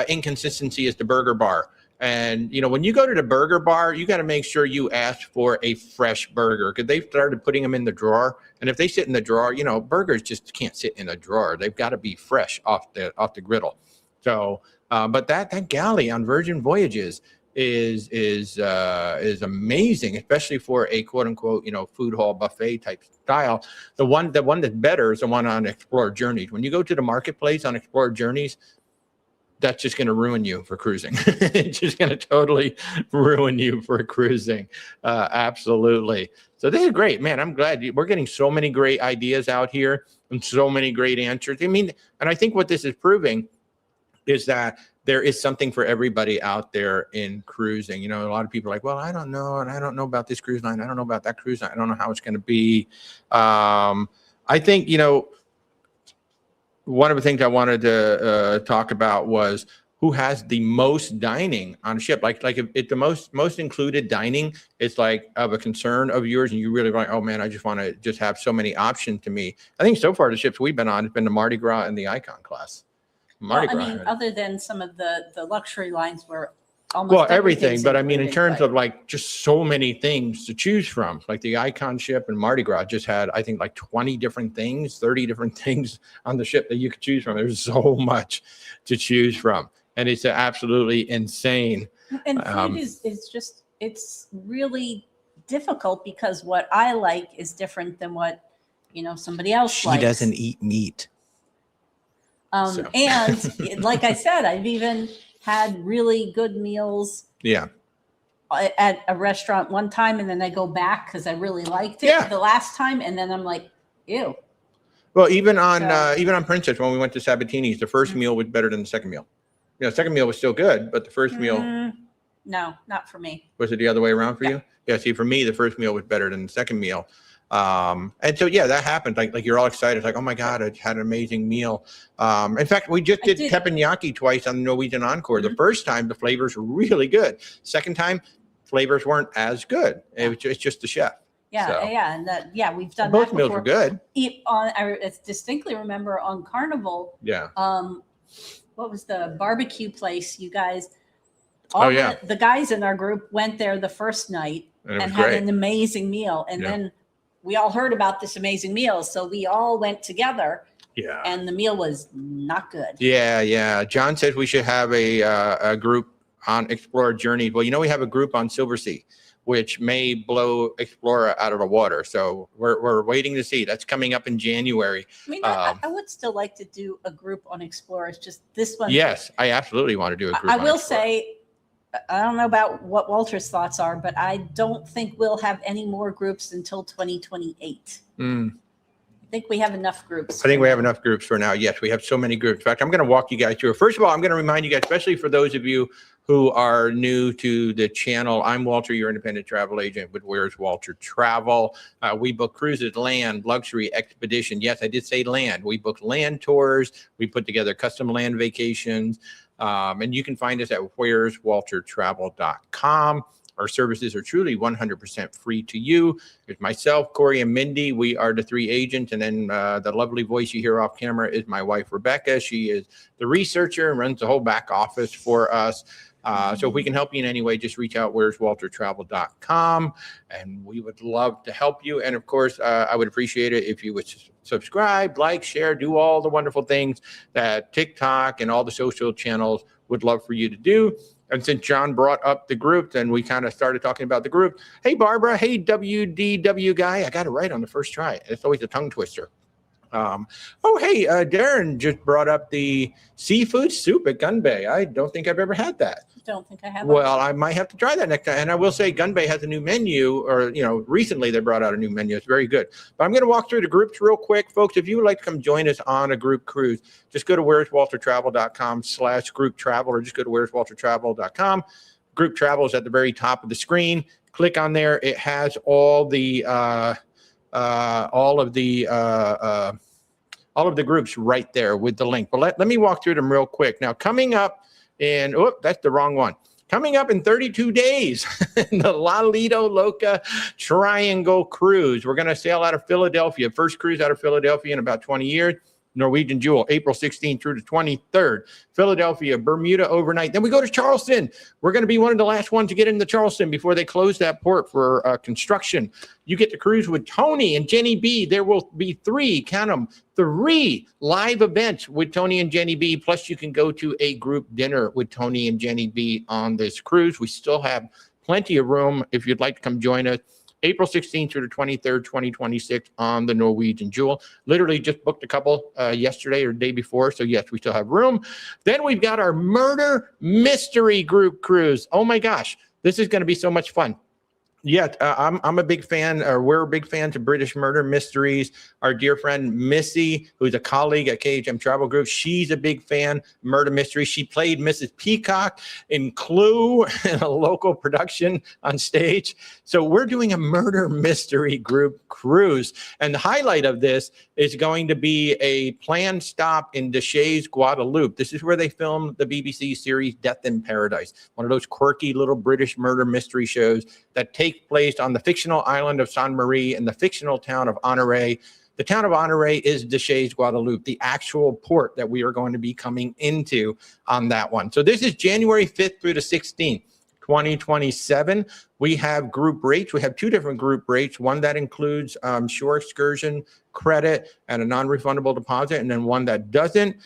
inconsistency is the Burger Bar. And when you go to the Burger Bar, you got to make sure you ask for a fresh burger, because they've started putting them in the drawer. And if they sit in the drawer, burgers just can't sit in a drawer. They've got to be fresh off the griddle. So, but that galley on Virgin Voyages is amazing, especially for a quote unquote food hall buffet type style. The one that's better is the one on Explorer Journeys. When you go to the marketplace on Explorer Journeys, that's just going to ruin you for cruising. It's just going to totally ruin you for cruising. Absolutely. So this is great, man. I'm glad we're getting so many great ideas out here and so many great answers. I mean, and I think what this is proving is that there is something for everybody out there in cruising. A lot of people are like, well, I don't know. And I don't know about this cruise line. I don't know about that cruise line. I don't know how it's going to be. I think, one of the things I wanted to talk about was who has the most dining on a ship. Like if the most included dining is like of a concern of yours, and you really like, oh man, I just want to just have so many options to me. I think so far the ships we've been on has been the Mardi Gras and the Icon class. Mardi Gras. I mean, other than some of the luxury lines where almost Well, everything, everything's but I mean, in included, terms but- of like just so many things to choose from, like the Icon ship and Mardi Gras just had, I think, like 20 different things, 30 different things on the ship that you could choose from. There's so much to choose from, and it's absolutely insane. And food is just, it's really difficult because what I like is different than what, somebody else likes. She doesn't eat meat. So. And like I said, I've even had really good meals Yeah. at a restaurant one time, and then I go back because I really liked it Yeah. the last time, and then I'm like, ew. Well, even on So- Princess, when we went to Sabatini's, the first meal was better than the second meal. Second meal was still good, but the first meal, No, not for me. was it the other way around for Yeah. you? Yeah. See, for me, the first meal was better than the second meal. And so, yeah, that happened. Like you're all excited. Like, oh my God, I had an amazing meal. In fact, we just did teppanyaki twice on the Norwegian Encore. The first time, the flavors were really good. Second time, flavors weren't as good. It's just the chef. Yeah, So- yeah, and we've done Both that meals before. were good. I distinctly remember on Carnival, Yeah. what was the barbecue place? You guys, Oh, yeah. the guys in our group went there the first night And it was and had great. an amazing meal, and Yeah. then we all heard about this amazing meal, so we all went together, Yeah. and the meal was not good. Yeah. John says we should have a group on Explorer Journeys. Well, we have a group on Silversea, which may blow Explorer out of the water. So we're waiting to see. That's coming up in January. I mean, I would still like to do a group on Explorers. Just this one. Yes, I absolutely want to do a group. I on will Explorer. say, I don't know about what Walter's thoughts are, but I don't think we'll have any more groups until 2028. I think we have enough groups. I think we have enough groups for now. Yes, we have so many groups. In fact, I'm going to walk you guys through it. First of all, I'm going to remind you guys, especially for those of you who are new to the channel, I'm Walter, your independent travel agent with Where's Walter Travel. We book cruises, land, luxury, expedition. Yes, I did say land. We book land tours. We put together custom land vacations. And you can find us at where'swaltertravel.com. Our services are truly 100% free to you. It's myself, Corey, and Mindy. We are the three agents. And then the lovely voice you hear off camera is my wife, Rebecca. She is the researcher and runs the whole back office for us. So if we can help you in any way, just reach out, where'swaltertravel.com. And we would love to help you. And of course, I would appreciate it if you would subscribe, like, share, do all the wonderful things that TikTok and all the social channels would love for you to do. And since John brought up the group, then we kind of started talking about the group. Hey, Barbara. Hey, WDW guy. I got it right on the first try. It's always a tongue twister. Hey, Darren just brought up the seafood soup at Gun Bay. I don't think I've ever had that. Don't think I have. Well, I might have to try that next time. And I will say Gun Bay has a new menu, or, recently they brought out a new menu. It's very good. But I'm going to walk through the groups real quick. Folks, if you would like to come join us on a group cruise, just go to where'swaltertravel.com/group travel, or just go to where'swaltertravel.com. Group travel is at the very top of the screen. Click on there. It has all of the groups right there with the link. But let me walk through them real quick. Now, coming up in, that's the wrong one. Coming up in 32 days, the Lalito Loca Triangle Cruise. We're going to sail out of Philadelphia. First cruise out of Philadelphia in about 20 years. Norwegian Jewel, April 16th through the 23rd. Philadelphia, Bermuda overnight. Then we go to Charleston. We're going to be one of the last ones to get into Charleston before they close that port for construction. You get to cruise with Tony and Jenny B. There will be three live events with Tony and Jenny B. Plus, you can go to a group dinner with Tony and Jenny B on this cruise. We still have plenty of room if you'd like to come join us. April 16th through the 23rd, 2026 on the Norwegian Jewel. Literally just booked a couple yesterday or the day before. So yes, we still have room. Then we've got our Murder Mystery Group Cruise. Oh my gosh, this is going to be so much fun. Yeah, I'm a big fan, or we're big fans of British murder mysteries. Our dear friend Missy, who's a colleague at KHM Travel Group, she's a big fan of murder mysteries. She played Mrs. Peacock in Clue in a local production on stage. So we're doing a murder mystery group cruise. And the highlight of this is going to be a planned stop in Deschamps, Guadeloupe. This is where they filmed the BBC series Death in Paradise, one of those quirky little British murder mystery shows that take place on the fictional island of Sainte Marie in the fictional town of Honoré. The town of Honoré is Deschamps, Guadeloupe, the actual port that we are going to be coming into on that one. So this is January 5th through the 16th. 2027. We have group rates. We have two different group rates, one that includes shore excursion credit and a non-refundable deposit, and then one that doesn't.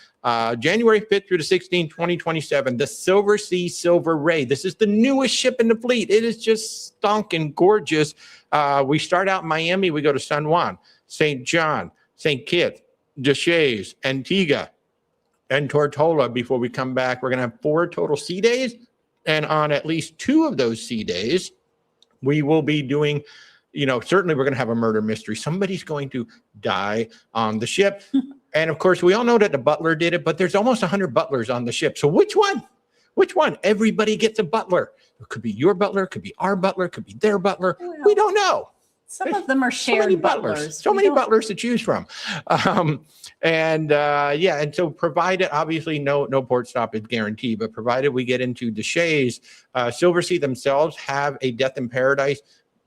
January 5th through the 16th, 2027, the Silversea Silver Ray. This is the newest ship in the fleet. It is just stonking gorgeous. We start out in Miami. We go to San Juan, St. John, St. Kitts, Deschamps, Antigua, and Tortola before we come back. We're going to have 4 total sea days. And on at least 2 of those sea days, we will be doing, certainly we're going to have a murder mystery. Somebody's going to die on the ship. And of course, we all know that the butler did it, but there's almost 100 butlers on the ship. So which one? Which one? Everybody gets a butler. It could be your butler, it could be our butler, it could be their butler. Well, we don't know. Some of them are shared butlers. So many butlers to choose from. And so provided, obviously no port stop is guaranteed, but provided we get into Deschamps, Silversea themselves have a Death in Paradise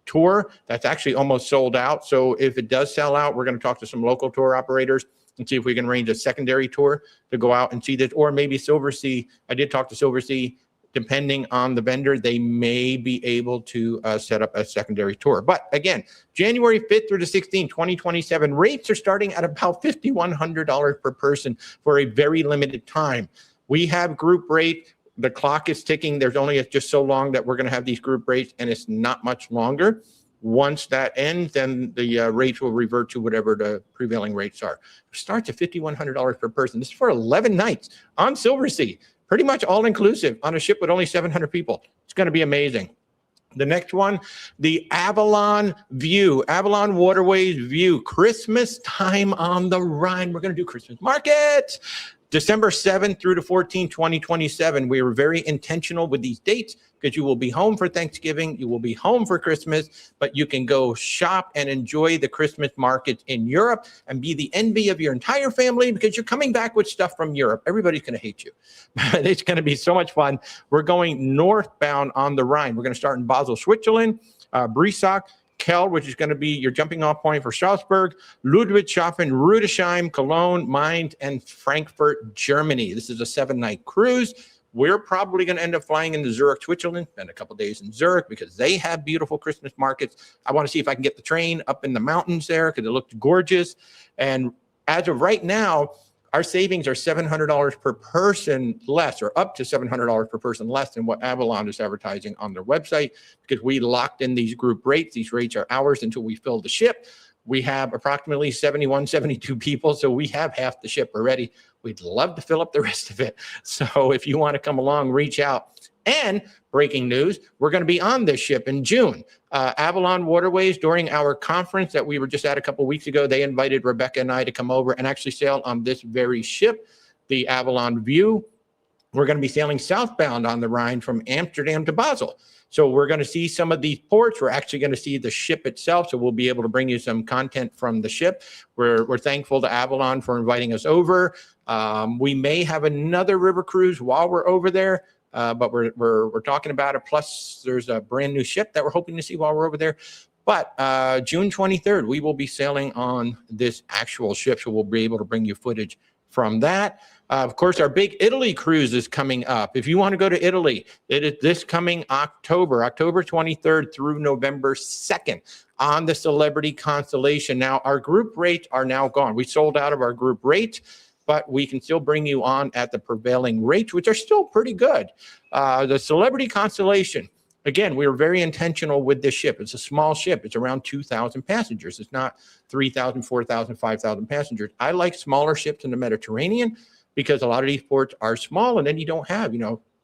tour that's actually almost sold out. So if it does sell out, we're going to talk to some local tour operators and see if we can arrange a secondary tour to go out and see this. Or maybe Silversea, I did talk to Silversea, depending on the vendor, they may be able to set up a secondary tour. But again, January 5th through the 16th, 2027, rates are starting at about $5,100 per person for a very limited time. We have group rate. The clock is ticking. There's only just so long that we're going to have these group rates, and it's not much longer. Once that ends, then the rates will revert to whatever the prevailing rates are. It starts at $5,100 per person. This is for 11 nights on Silversea. Pretty much all inclusive on a ship with only 700 people. It's going to be amazing. The next one, the Avalon View, Avalon Waterways View, Christmas time on the Rhine. We're going to do Christmas markets. December 7th through the 14th, 2027. We were very intentional with these dates because you will be home for Thanksgiving, you will be home for Christmas, but you can go shop and enjoy the Christmas markets in Europe and be the envy of your entire family because you're coming back with stuff from Europe. Everybody's going to hate you. But it's going to be so much fun. We're going northbound on the Rhine. We're going to start in Basel, Switzerland, Breisach, Kiel, which is going to be your jumping off point for Strasbourg, Ludwigshafen, Rudesheim, Cologne, Mainz, and Frankfurt, Germany. This is a 7-night cruise. We're probably going to end up flying into Zurich, Switzerland, spend a couple days in Zurich because they have beautiful Christmas markets. I want to see if I can get the train up in the mountains there because it looked gorgeous. And as of right now, our savings are $700 per person less, or up to $700 per person less than what Avalon is advertising on their website, because we locked in these group rates. These rates are ours until we fill the ship. We have approximately 71, 72 people, so we have half the ship already. We'd love to fill up the rest of it. So if you want to come along, reach out. And breaking news, we're going to be on this ship in June. Avalon Waterways, during our conference that we were just at a couple of weeks ago, they invited Rebecca and I to come over and actually sail on this very ship, the Avalon View. We're going to be sailing southbound on the Rhine from Amsterdam to Basel. So we're going to see some of these ports. We're actually going to see the ship itself. So we'll be able to bring you some content from the ship. We're thankful to Avalon for inviting us over. We may have another river cruise while we're over there, but we're talking about it. Plus, there's a brand new ship that we're hoping to see while we're over there. But June 23rd, we will be sailing on this actual ship. So we'll be able to bring you footage from that. Of course, our big Italy cruise is coming up. If you want to go to Italy, it is this coming October 23rd through November 2nd on the Celebrity Constellation. Now, our group rates are now gone. We sold out of our group rate, but we can still bring you on at the prevailing rates, which are still pretty good. The Celebrity Constellation, again, we were very intentional with this ship. It's a small ship. It's around 2,000 passengers. It's not 3,000, 4,000, 5,000 passengers. I like smaller ships in the Mediterranean because a lot of these ports are small, and then you don't have,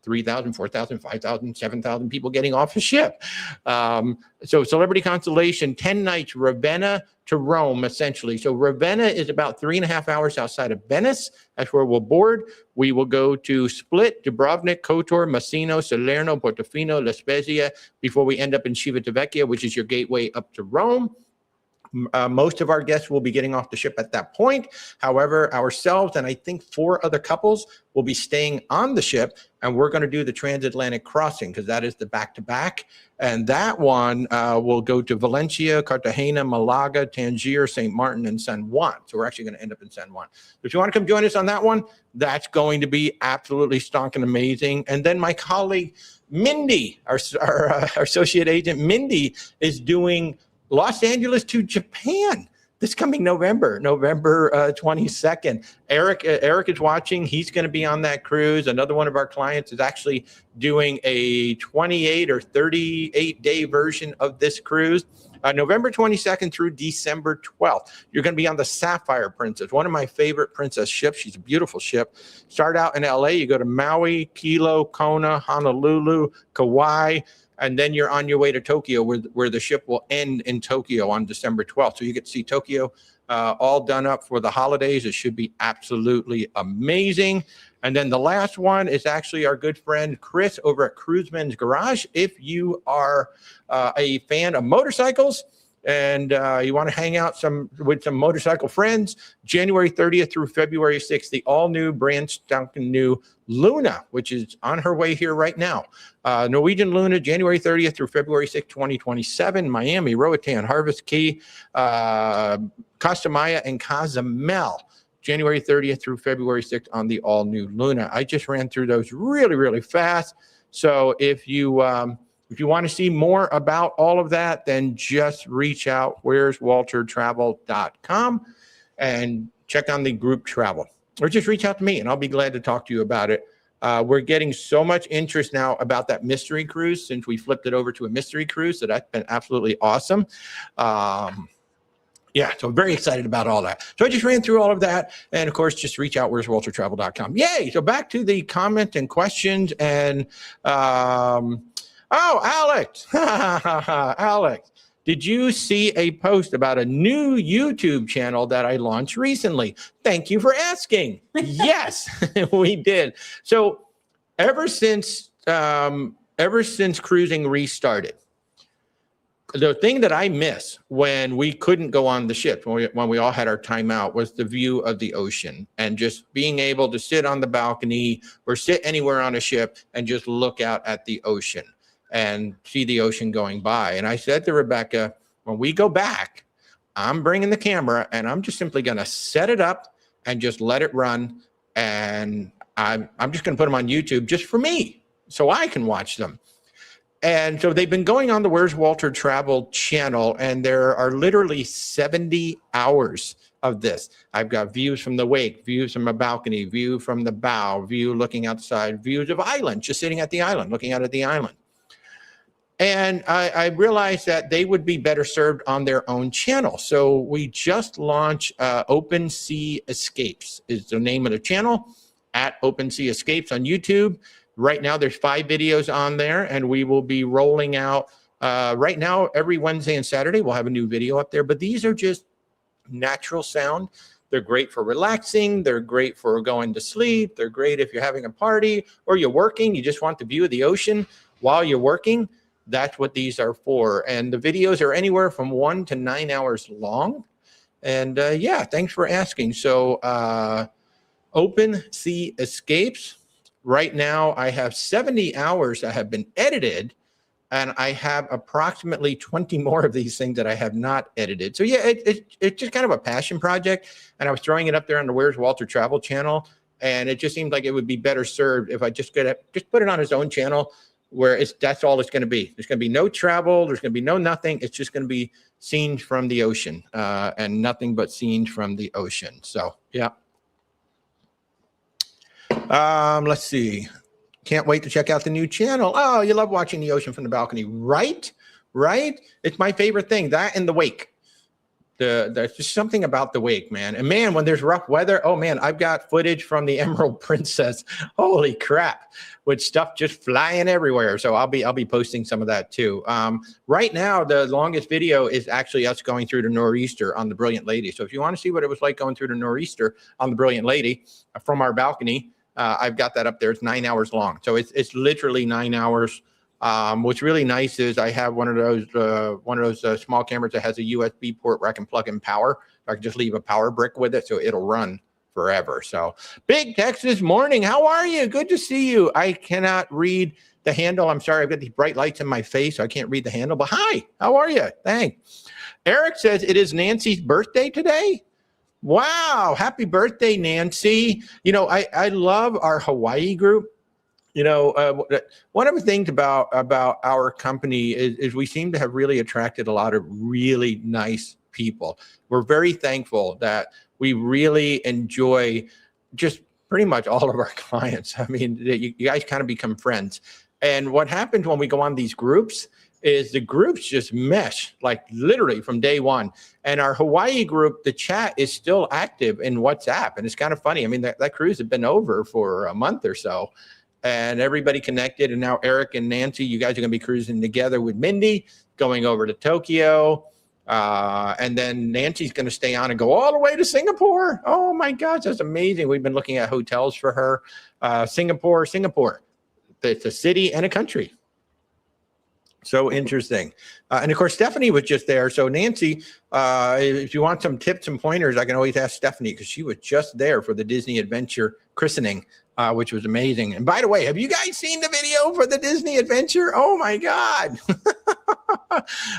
3,000, 4,000, 5,000, 7,000 people getting off the ship. So Celebrity Constellation, 10 nights, Ravenna to Rome, essentially. So Ravenna is about 3.5 hours outside of Venice. That's where we'll board. We will go to Split, Dubrovnik, Kotor, Messina, Salerno, Portofino, La Spezia, before we end up in Civitavecchia, which is your gateway up to Rome. Most of our guests will be getting off the ship at that point. However, ourselves and I think 4 other couples will be staying on the ship, and we're going to do the transatlantic crossing because that is the back-to-back. And that one will go to Valencia, Cartagena, Malaga, Tangier, St. Martin, and San Juan. So we're actually going to end up in San Juan. So if you want to come join us on that one, that's going to be absolutely stonking amazing. And then my colleague, Mindy, our associate agent, Mindy, is doing Los Angeles to Japan this coming November 22nd. Eric is watching. He's going to be on that cruise. Another one of our clients is actually doing a 28 or 38-day version of this cruise. November 22nd through December 12th. You're going to be on the Sapphire Princess, one of my favorite princess ships. She's a beautiful ship. Start out in LA. You go to Maui, Kilo, Kona, Honolulu, Kauai, and then you're on your way to Tokyo, where the ship will end in Tokyo on December 12th. So you get to see Tokyo all done up for the holidays. It should be absolutely amazing. And then the last one is actually our good friend Chris over at Cruiseman's Garage. If you are a fan of motorcycles and you want to hang out with some motorcycle friends, January 30th through February 6th, the all-new, brand spanking new Luna, which is on her way here right now. Norwegian Luna, January 30th through February 6th, 2027, Miami, Roatan, Harvest Key, Costa Maya, and Cozumel. January 30th through February 6th on the all-new Luna. I just ran through those really, really fast. So if you want to see more about all of that, then just reach out, where'swaltertravel.com, and check on the group travel. Or just reach out to me, and I'll be glad to talk to you about it. We're getting so much interest now about that mystery cruise since we flipped it over to a mystery cruise. So that's been absolutely awesome. Yeah, so very excited about all that. So I just ran through all of that. And of course, just reach out, where'swaltertravel.com. Yay! So back to the comment and questions. And Alex, Alex, did you see a post about a new YouTube channel that I launched recently? Thank you for asking. Yes, we did. So ever since cruising restarted, the thing that I miss when we couldn't go on the ship, when we all had our time out, was the view of the ocean and just being able to sit on the balcony or sit anywhere on a ship and just look out at the ocean and see the ocean going by. And I said to Rebecca, when we go back, I'm bringing the camera and I'm just simply going to set it up and just let it run. And I'm just going to put them on YouTube just for me so I can watch them. And so they've been going on the Where's Walter Travel channel, and there are literally 70 hours of this. I've got views from the wake, views from a balcony, view from the bow, view looking outside, views of island, just sitting at the island, looking out at the island. And I realized that they would be better served on their own channel. So we just launched Open Sea Escapes is the name of the channel, at Open Sea Escapes on YouTube. Right now, there's 5 videos on there, and we will be rolling out right now every Wednesday and Saturday. We'll have a new video up there, but these are just natural sound. They're great for relaxing. They're great for going to sleep. They're great if you're having a party or you're working. You just want the view of the ocean while you're working. That's what these are for. And the videos are anywhere from 1 to 9 hours long. And yeah, thanks for asking. So Open Sea Escapes. Right now, I have 70 hours that have been edited, and I have approximately 20 more of these things that I have not edited. So yeah, it's just kind of a passion project, and I was throwing it up there on the Where's Walter Travel channel, and it just seemed like it would be better served if I just put it on his own channel, where that's all it's going to be. There's going to be no travel. There's going to be no nothing. It's just going to be scenes from the ocean, and nothing but scenes from the ocean. So yeah. Let's see. Can't wait to check out the new channel. Oh, you love watching the ocean from the balcony, right? Right? It's my favorite thing. That and the wake. There's just something about the wake, man. And man, when there's rough weather, oh man, I've got footage from the Emerald Princess. Holy crap, with stuff just flying everywhere. So I'll be posting some of that too. Right now, the longest video is actually us going through the Nor'easter on the Brilliant Lady. So if you want to see what it was like going through the Nor'easter on the Brilliant Lady from our balcony, I've got that up there. It's 9 hours long. So it's literally 9 hours. What's really nice is I have one of those small cameras that has a USB port where I can plug in power. I can just leave a power brick with it, so it'll run forever. So Big Texas morning. How are you? Good to see you. I cannot read the handle. I'm sorry. I've got these bright lights in my face, so I can't read the handle. But hi, how are you? Thanks. Eric says it is Nancy's birthday today. Wow. Happy birthday, Nancy. You know, I love our Hawaii group. You know, one of the things about our company is we seem to have really attracted a lot of really nice people. We're very thankful that we really enjoy just pretty much all of our clients. I mean, you guys kind of become friends. And what happens when we go on these groups is the groups just mesh, like literally from day one. And our Hawaii group, the chat is still active in WhatsApp. And it's kind of funny. I mean, that cruise had been over for a month or so, and everybody connected. And now Eric and Nancy, you guys are going to be cruising together with Mindy, going over to Tokyo. And then Nancy's going to stay on and go all the way to Singapore. Oh my gosh, that's amazing. We've been looking at hotels for her. Singapore. It's a city and a country. So interesting. And of course, Stephanie was just there. So Nancy, if you want some tips and pointers, I can always ask Stephanie, because she was just there for the Disney Adventure christening, which was amazing. And by the way, have you guys seen the video for the Disney Adventure? Oh my God.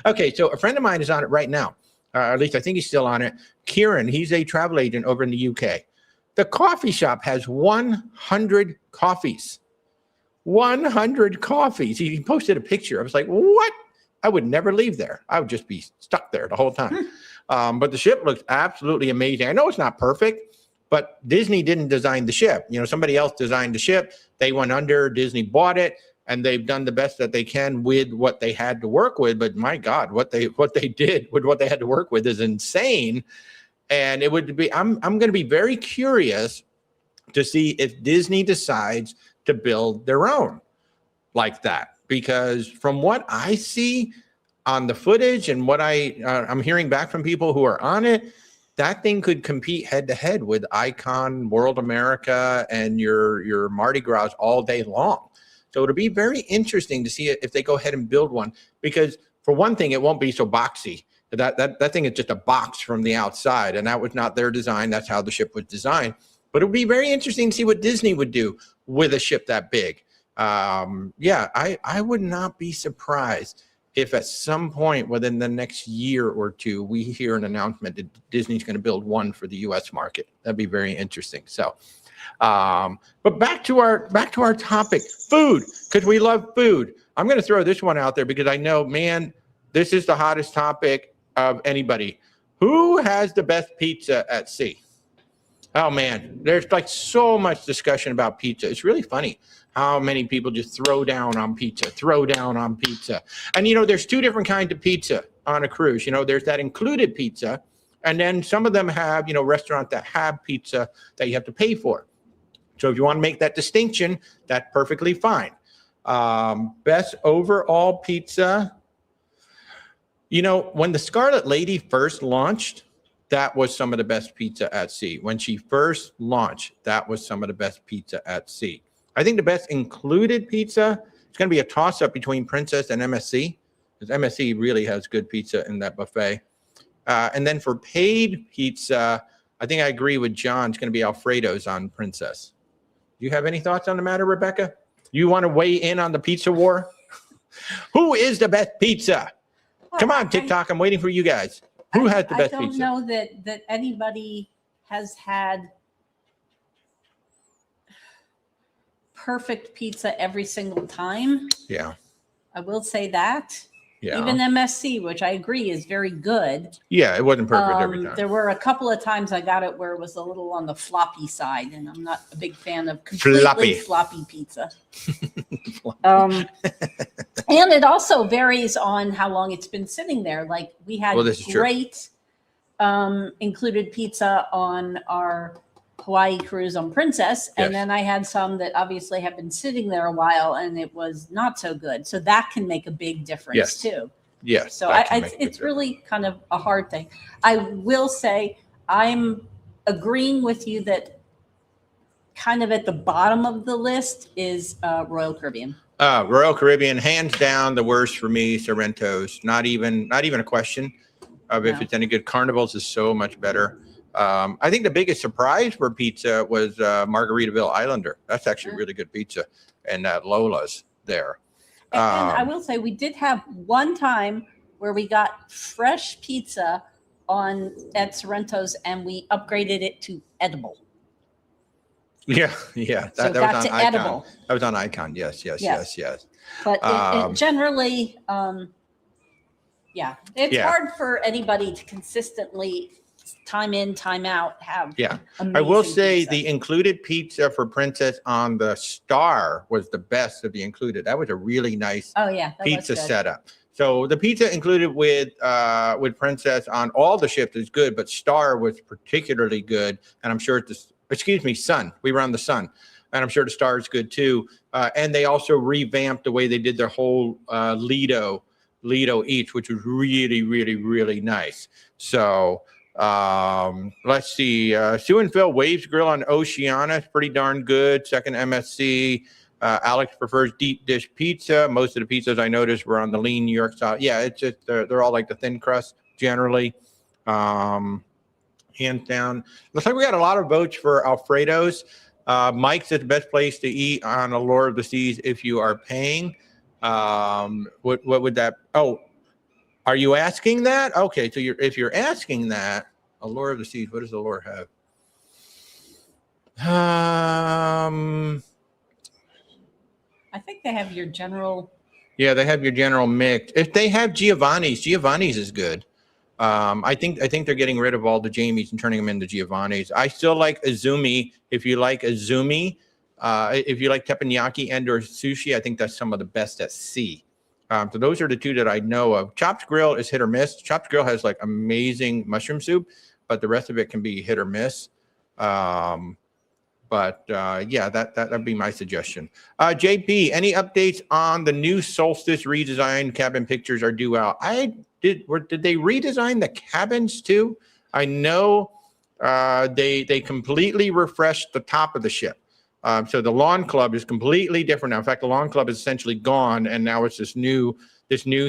Okay, so a friend of mine is on it right now. At least I think he's still on it. Kieran, he's a travel agent over in the UK. The coffee shop has 100 coffees. 100 coffees. He posted a picture. I was like, what? I would never leave there. I would just be stuck there the whole time. But the ship looks absolutely amazing. I know it's not perfect, but Disney didn't design the ship. You know, somebody else designed the ship. They went under, Disney bought it, and they've done the best that they can with what they had to work with. But my God, what they did with what they had to work with is insane. And it would be, I'm going to be very curious to see if Disney decides to build their own like that, because from what I see on the footage and what I'm hearing back from people who are on it, that thing could compete head to head with Icon, World America, and your Mardi Gras all day long. So it'll be very interesting to see if they go ahead and build one, because for one thing, it won't be so boxy. That thing is just a box from the outside, and that was not their design. That's how the ship was designed. But it would be very interesting to see what Disney would do with a ship that big. Yeah, I would not be surprised if at some point within the next year or two, we hear an announcement that Disney's going to build one for the U.S. market. That'd be very interesting. So, but back to our topic, food, because we love food. I'm going to throw this one out there because I know, man, this is the hottest topic of anybody. Who has the best pizza at sea? Oh man, there's like so much discussion about pizza. It's really funny how many people just throw down on pizza. And, there's two different kinds of pizza on a cruise. There's that included pizza. And then some of them have, restaurants that have pizza that you have to pay for. So if you want to make that distinction, that's perfectly fine. Best overall pizza. When the Scarlet Lady first launched, that was some of the best pizza at sea. When she first launched, that was some of the best pizza at sea. I think the best included pizza, it's going to be a toss-up between Princess and MSC, because MSC really has good pizza in that buffet. And then for paid pizza, I think I agree with John. It's going to be Alfredo's on Princess. Do you have any thoughts on the matter, Rebecca? You want to weigh in on the pizza war? Who is the best pizza? Come on, TikTok. I'm waiting for you guys. Who has the best pizza? I don't know that anybody has had perfect pizza every single time. Yeah. I will say that. Yeah. Even MSC, which I agree is very good. Yeah, it wasn't perfect every time. There were a couple of times I got it where it was a little on the floppy side, and I'm not a big fan of completely floppy pizza. And it also varies on how long it's been sitting there. Like we had great included pizza on our Hawaii cruise on Princess, and then I had some that obviously have been sitting there a while and it was not so good. So that can make a big difference too. Yes. So it's really kind of a hard thing. I will say I'm agreeing with you that kind of at the bottom of the list is Royal Caribbean. Royal Caribbean, hands down, the worst for me. Sorrento's, not even a question of if it's any good. Carnival's is so much better. I think the biggest surprise for pizza was Margaritaville Islander. That's actually really good pizza, and that Lola's there. And I will say we did have one time where we got fresh pizza at Sorrento's, and we upgraded it to edible. Yeah. That was on Icon. Edible. That was on Icon. Yes. But it generally, it's hard for anybody to consistently, time in, time out, have. Yeah. I will say pizza. The included pizza for Princess on the Star was the best of the included. That was a really nice pizza setup. So the pizza included with Princess on all the ships is good, but Star was particularly good. And I'm sure Sun. We were on the Sun. And I'm sure the Star is good too. And they also revamped the way they did their whole Lido each, which was really, really, really nice. So let's see. Sue and Phil Waves Grill on Oceana is pretty darn good. Second MSC. Alex prefers deep dish pizza. Most of the pizzas I noticed were on the lean New York style. Yeah, it's just they're all like the thin crust generally. Hands down. Looks like we got a lot of votes for Alfredo's. Mike said the best place to eat on Allure of the Seas if you are paying. What would that? Oh, are you asking that? Okay, so if you're asking that, Allure of the Seas. What does Allure have? I think they have your general. Yeah, they have your general mix. If they have Giovanni's is good. I think they're getting rid of all the Jamies and turning them into Giovanni's. I still like Azumi. If you like Azumi, if you like teppanyaki and or sushi, I think that's some of the best at sea. So those are the two that I know of. Chops Grill is hit or miss. Chops Grill has like amazing mushroom soup, but the rest of it can be hit or miss. That'd be my suggestion. JP, any updates on the new Solstice redesign? Cabin pictures are due out. Did they redesign the cabins too? I know they completely refreshed the top of the ship. So the Lawn Club is completely different now. In fact, the Lawn Club is essentially gone, and now it's this new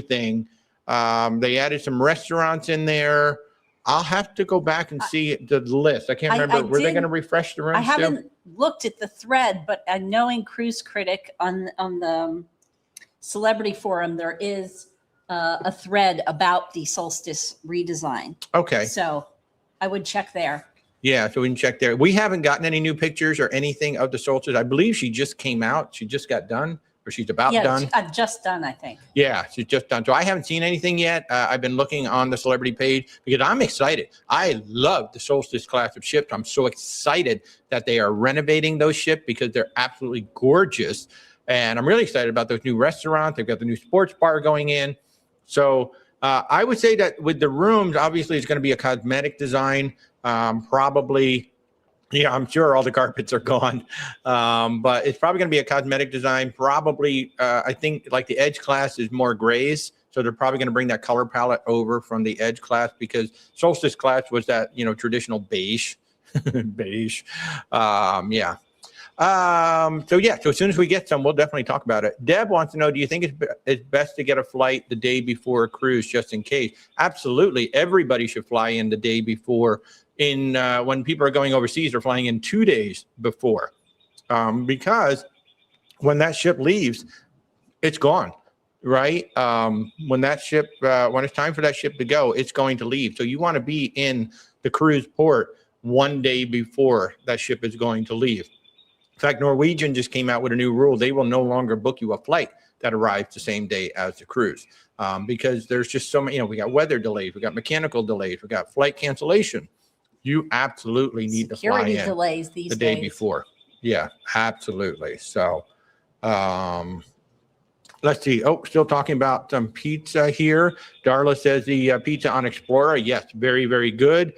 thing. They added some restaurants in there. I'll have to go back and see the list. I can't remember. Were they going to refresh the rooms? I haven't looked at the thread, but I know in Cruise Critic on the Celebrity Forum there is a thread about the Solstice redesign. Okay. So I would check there. Yeah, so we can check there. We haven't gotten any new pictures or anything of the Solstice. I believe she just came out. She just got done, or she's about Yeah, done. just done, I think. Yeah, she's just done. So I haven't seen anything yet. I've been looking on the celebrity page because I'm excited. I love the Solstice class of ships. I'm so excited that they are renovating those ships because they're absolutely gorgeous. And I'm really excited about those new restaurants. They've got the new sports bar going in. So I would say that with the rooms, obviously it's going to be a cosmetic design. Probably, yeah, I'm sure all the carpets are gone, but it's probably going to be a cosmetic design. Probably, I think like the Edge class is more grays, so they're probably going to bring that color palette over from the Edge class because Solstice class was that, you know, traditional beige, beige. Yeah. So yeah, so as soon as we get some, we'll definitely talk about it. Deb wants to know, do you think it's best to get a flight the day before a cruise just in case? Absolutely. Everybody should fly in the day before. When people are going overseas, they're flying in 2 days before, because when that ship leaves, it's gone, right? When that ship, when it's time for that ship to go, it's going to leave. So you want to be in the cruise port 1 day before that ship is going to leave. In fact, Norwegian just came out with a new rule. They will no longer book you a flight that arrives the same day as the cruise, because there's just so many, you know, we got weather delays, we got mechanical delays, we got flight cancellation. You absolutely need to fly in delays these the day days. before. Yeah, absolutely. So let's see. Oh, still talking about some pizza here. Darla says the pizza on Explorer. Yes, very, very good.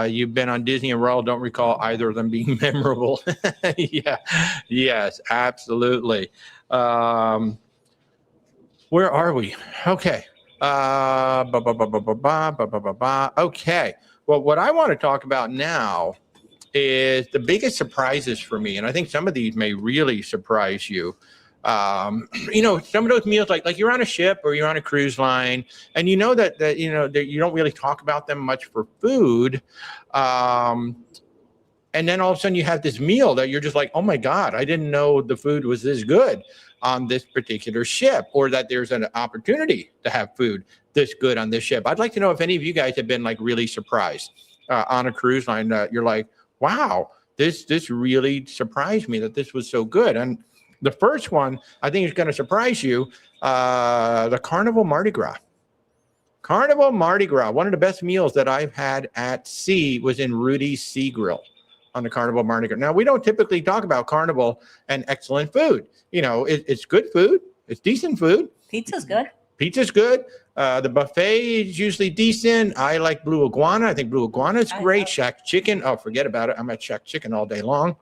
You've been on Disney and Royal. Don't recall either of them being memorable. Yeah, yes, absolutely. Where are we? Okay. Okay. Well, what I want to talk about now is the biggest surprises for me, and I think some of these may really surprise you. You know, some of those meals, like you're on a ship or you're on a cruise line, and you know that you know that you don't really talk about them much for food, and then all of a sudden you have this meal that you're just like, oh my God, I didn't know the food was this good on this particular ship, or that there's an opportunity to have food this good on this ship. I'd like to know if any of you guys have been like really surprised on a cruise line that you're like, wow, this really surprised me that this was so good. And the first one I think is going to surprise you, the Carnival Mardi Gras. Carnival Mardi Gras, one of the best meals that I've had at sea was in Rudy's Sea Grill on the Carnival Mardi Gras. Now, we don't typically talk about Carnival and excellent food. You know, it's good food. It's decent food. Pizza's good. Pizza's good. The buffet is usually decent. I like Blue Iguana. I think Blue Iguana is great. Shack Chicken. Oh, forget about it. I'm at Shack Chicken all day long.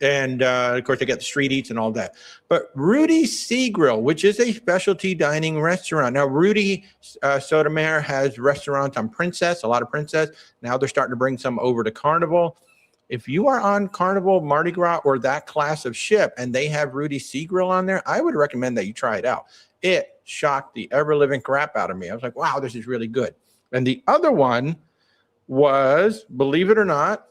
And of course, they got the street eats and all that. But Rudy's Sea Grill, which is a specialty dining restaurant. Now, Rudy Sotomayor has restaurants on Princess, a lot of Princess. Now they're starting to bring some over to Carnival. If you are on Carnival, Mardi Gras, or that class of ship, and they have Rudy's Sea Grill on there, I would recommend that you try it out. It shocked the ever-living crap out of me. I was like, wow, this is really good. And the other one was, believe it or not,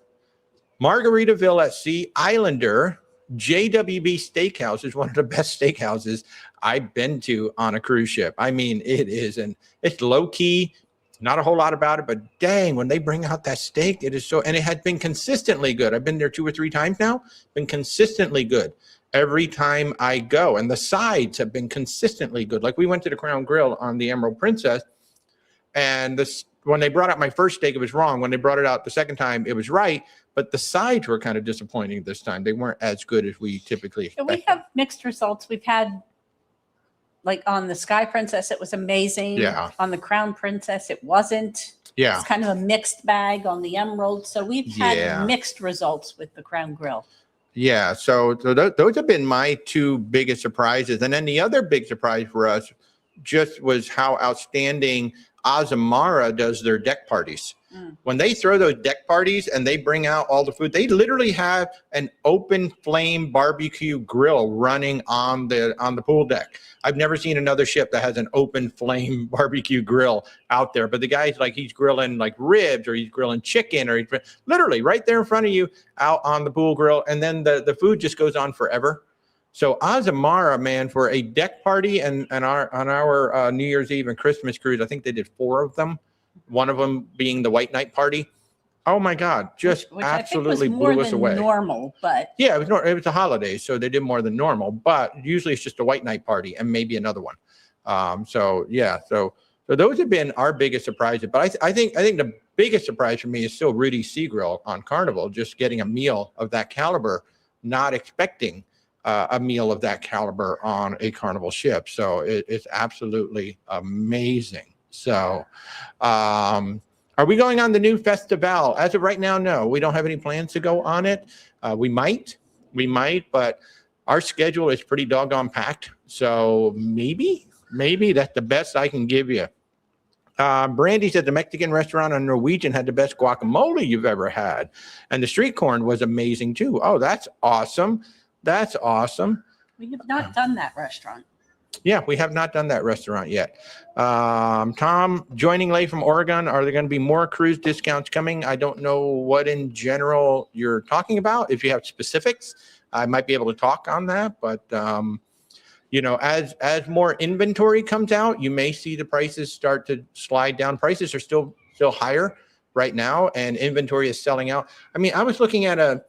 Margaritaville at Sea Islander. JWB Steakhouse is one of the best steakhouses I've been to on a cruise ship. I mean, it is, and it's low key, not a whole lot about it, but dang, when they bring out that steak, it is so, and it had been consistently good. I've been there 2 or 3 times now, been consistently good every time I go. And the sides have been consistently good. Like we went to the Crown Grill on the Emerald Princess, and this, when they brought out my first steak, it was wrong. When they brought it out the second time, it was right. But the sides were kind of disappointing this time. They weren't as good as we typically expect. We have mixed results. We've had, like on the Sky Princess, it was amazing. Yeah. On the Crown Princess, it wasn't. Yeah. It's kind of a mixed bag on the Emerald. So we've had Yeah. mixed results with the Crown Grill. Yeah. So those have been my 2 biggest surprises. And then the other big surprise for us just was how outstanding Azamara does their deck parties. When they throw those deck parties and they bring out all the food, they literally have an open flame barbecue grill running on the pool deck. I've never seen another ship that has an open flame barbecue grill out there. But the guy's like, he's grilling like ribs, or he's grilling chicken, or he's literally right there in front of you out on the pool grill. And then the food just goes on forever. So Azamara, man, for a deck party and on our New Year's Eve and Christmas cruise, I think they did 4 of them. One of them being the White Night Party. Oh my God, just Which absolutely I think was more blew us than away. normal, but Yeah, it was a holiday, so they did more than normal. But usually it's just a White Night Party and maybe another one. So those have been our biggest surprises. But I think the biggest surprise for me is still Rudy Seagrill on Carnival, just getting a meal of that caliber, not expecting a meal of that caliber on a Carnival ship. So it's absolutely amazing. So, are we going on the new festival? As of right now, no, we don't have any plans to go on it. We might, but our schedule is pretty doggone packed. So maybe that's the best I can give you. Brandy said the Mexican restaurant on Norwegian had the best guacamole you've ever had. And the street corn was amazing too. Oh, that's awesome. That's awesome. we have not done that restaurant. Yeah, we have not done that restaurant yet. Tom, joining late from Oregon, are there going to be more cruise discounts coming? I don't know what in general you're talking about. If you have specifics, I might be able to talk on that. But, as more inventory comes out, you may see the prices start to slide down. Prices are still higher right now, and inventory is selling out. I mean, I was looking at a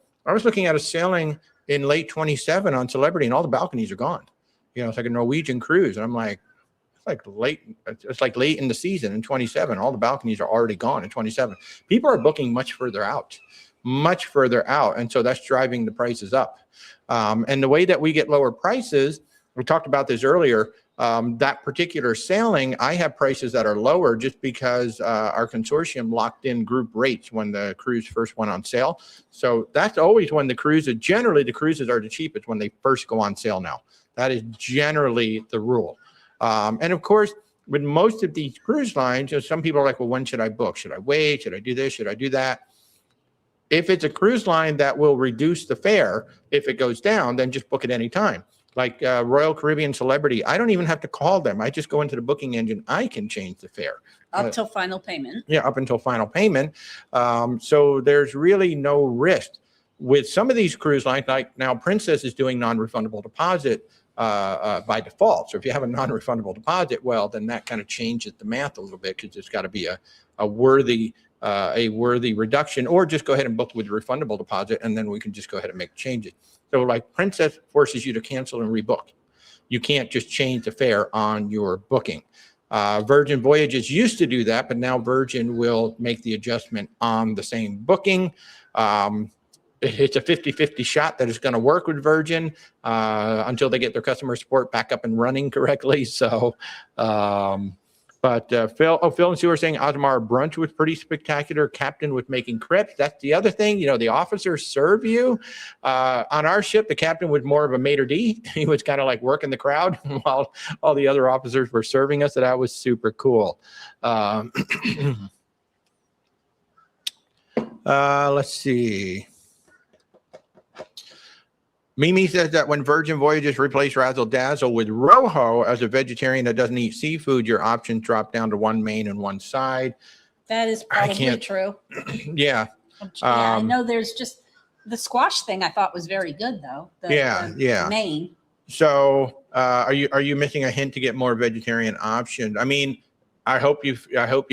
sailing in late 27 on Celebrity, and all the balconies are gone. It's like a Norwegian cruise. And I'm like, it's like late in the season in 27. All the balconies are already gone in 27. People are booking much further out. And so that's driving the prices up. And the way that we get lower prices, we talked about this earlier, that particular sailing, I have prices that are lower just because our consortium locked in group rates when the cruise first went on sale. So that's always when the cruises are the cheapest when they first go on sale now. That is generally the rule. And of course, with most of these cruise lines, some people are like, well, when should I book? Should I wait? Should I do this? Should I do that? If it's a cruise line that will reduce the fare, if it goes down, then just book it any time. Like Royal Caribbean Celebrity, I don't even have to call them. I just go into the booking engine. I can change the fare. Up till final payment. Yeah, up until final payment. So there's really no risk. With some of these cruise lines, like now Princess is doing non-refundable deposit by default. So if you have a non-refundable deposit, well, then that kind of changes the math a little bit because it's got to be a worthy reduction, or just go ahead and book with a refundable deposit, and then we can just go ahead and make changes. So like Princess forces you to cancel and rebook. You can't just change the fare on your booking. Virgin Voyages used to do that, but now Virgin will make the adjustment on the same booking. It's a 50-50 shot that it's going to work with Virgin until they get their customer support back up and running correctly. So, but Phil and Sue are saying Azamara brunch was pretty spectacular. Captain was making crepes. That's the other thing. The officers serve you. On our ship, the captain was more of a maitre d'. He was kind of like working the crowd while all the other officers were serving us. So that was super cool. Let's see. Mimi says that when Virgin Voyages replaced Razzle Dazzle with Rojo, as a vegetarian that doesn't eat seafood, your options drop down to one main and one side. That is probably true. Yeah. I know there's just the squash thing I thought was very good, though. The main. So are you missing a hint to get more vegetarian options? I mean, I hope you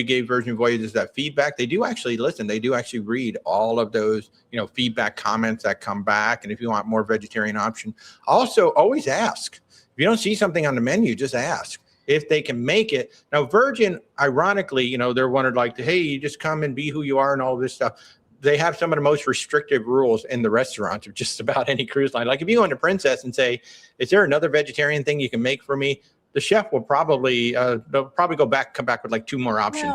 gave Virgin Voyages that feedback. They do actually listen. They do actually read all of those, feedback comments that come back. And if you want more vegetarian option, also always ask. If you don't see something on the menu, just ask if they can make it. Now, Virgin, ironically, they're wondered like, hey, you just come and be who you are and all this stuff. They have some of the most restrictive rules in the restaurants of just about any cruise line. Like if you go into Princess and say, is there another vegetarian thing you can make for me? The chef will probably come back with like 2 more options,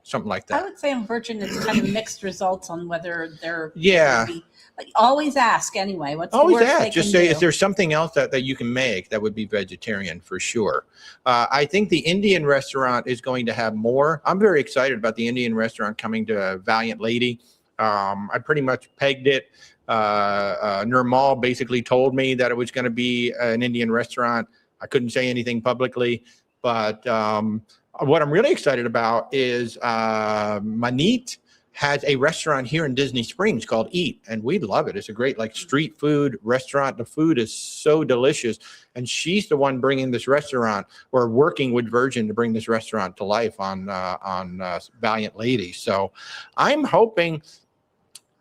something like that. I would say on Virgin, it's kind of mixed results on whether they're but always ask anyway. What's always the worst ask? they Just can say, do? is there something else that you can make that would be vegetarian for sure? I think the Indian restaurant is going to have more. I'm very excited about the Indian restaurant coming to Valiant Lady. I pretty much pegged it. Nirmal basically told me that it was going to be an Indian restaurant. I couldn't say anything publicly, but what I'm really excited about is Maneet has a restaurant here in Disney Springs called Eat, and we love it. It's a great like street food restaurant. The food is so delicious, and she's the one bringing this restaurant or working with Virgin to bring this restaurant to life on Valiant Lady. So I'm hoping.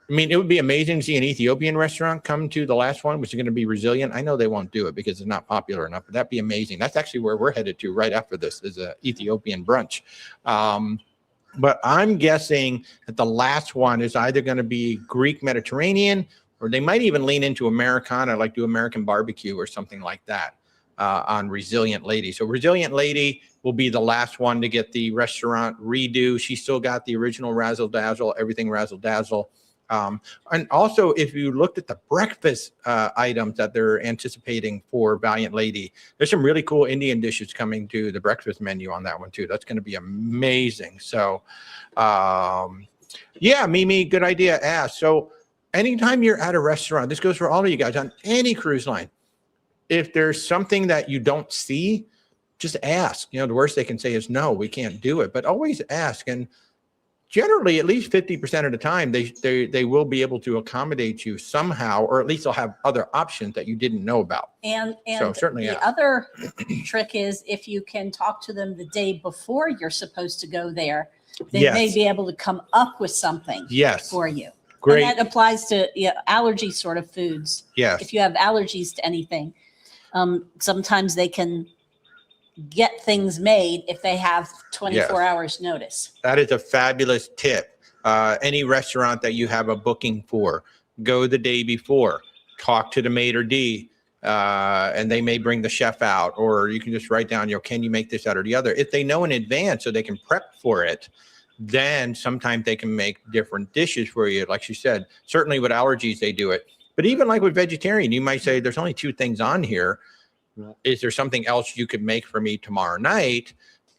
I mean, it would be amazing to see an Ethiopian restaurant come to the last one, which is going to be Resilient. I know they won't do it because it's not popular enough, but that'd be amazing. That's actually where we're headed to right after this is a Ethiopian brunch. But I'm guessing that the last one is either going to be Greek Mediterranean, or they might even lean into Americana, like do American barbecue or something like that on Resilient Lady. So Resilient Lady will be the last one to get the restaurant redo. She still got the original Razzle Dazzle, everything Razzle Dazzle. And also, if you looked at the breakfast items that they're anticipating for Valiant Lady, there's some really cool Indian dishes coming to the breakfast menu on that one too. That's going to be amazing. So, yeah, Mimi, good idea. Ask. So anytime you're at a restaurant, this goes for all of you guys on any cruise line. If there's something that you don't see, just ask. You know, the worst they can say is no, we can't do it, but always ask. And generally, at least 50% of the time, they will be able to accommodate you somehow, or at least they'll have other options that you didn't know about. And So certainly, the other trick is if you can talk to them the day before you're supposed to go there, they may be able to come up with something for you. Great. And that applies to allergy sort of foods. Yes. If you have allergies to anything, sometimes they can get things made if they have 24 hours notice. That is a fabulous tip. Any restaurant that you have a booking for, go the day before, talk to the maitre d', and they may bring the chef out, or you can just write down, can you make this, that, or the other? If they know in advance so they can prep for it, then sometimes they can make different dishes for you. Like she said, certainly with allergies, they do it. But even like with vegetarian, you might say, there's only 2 things on here. Is there something else you could make for me tomorrow night?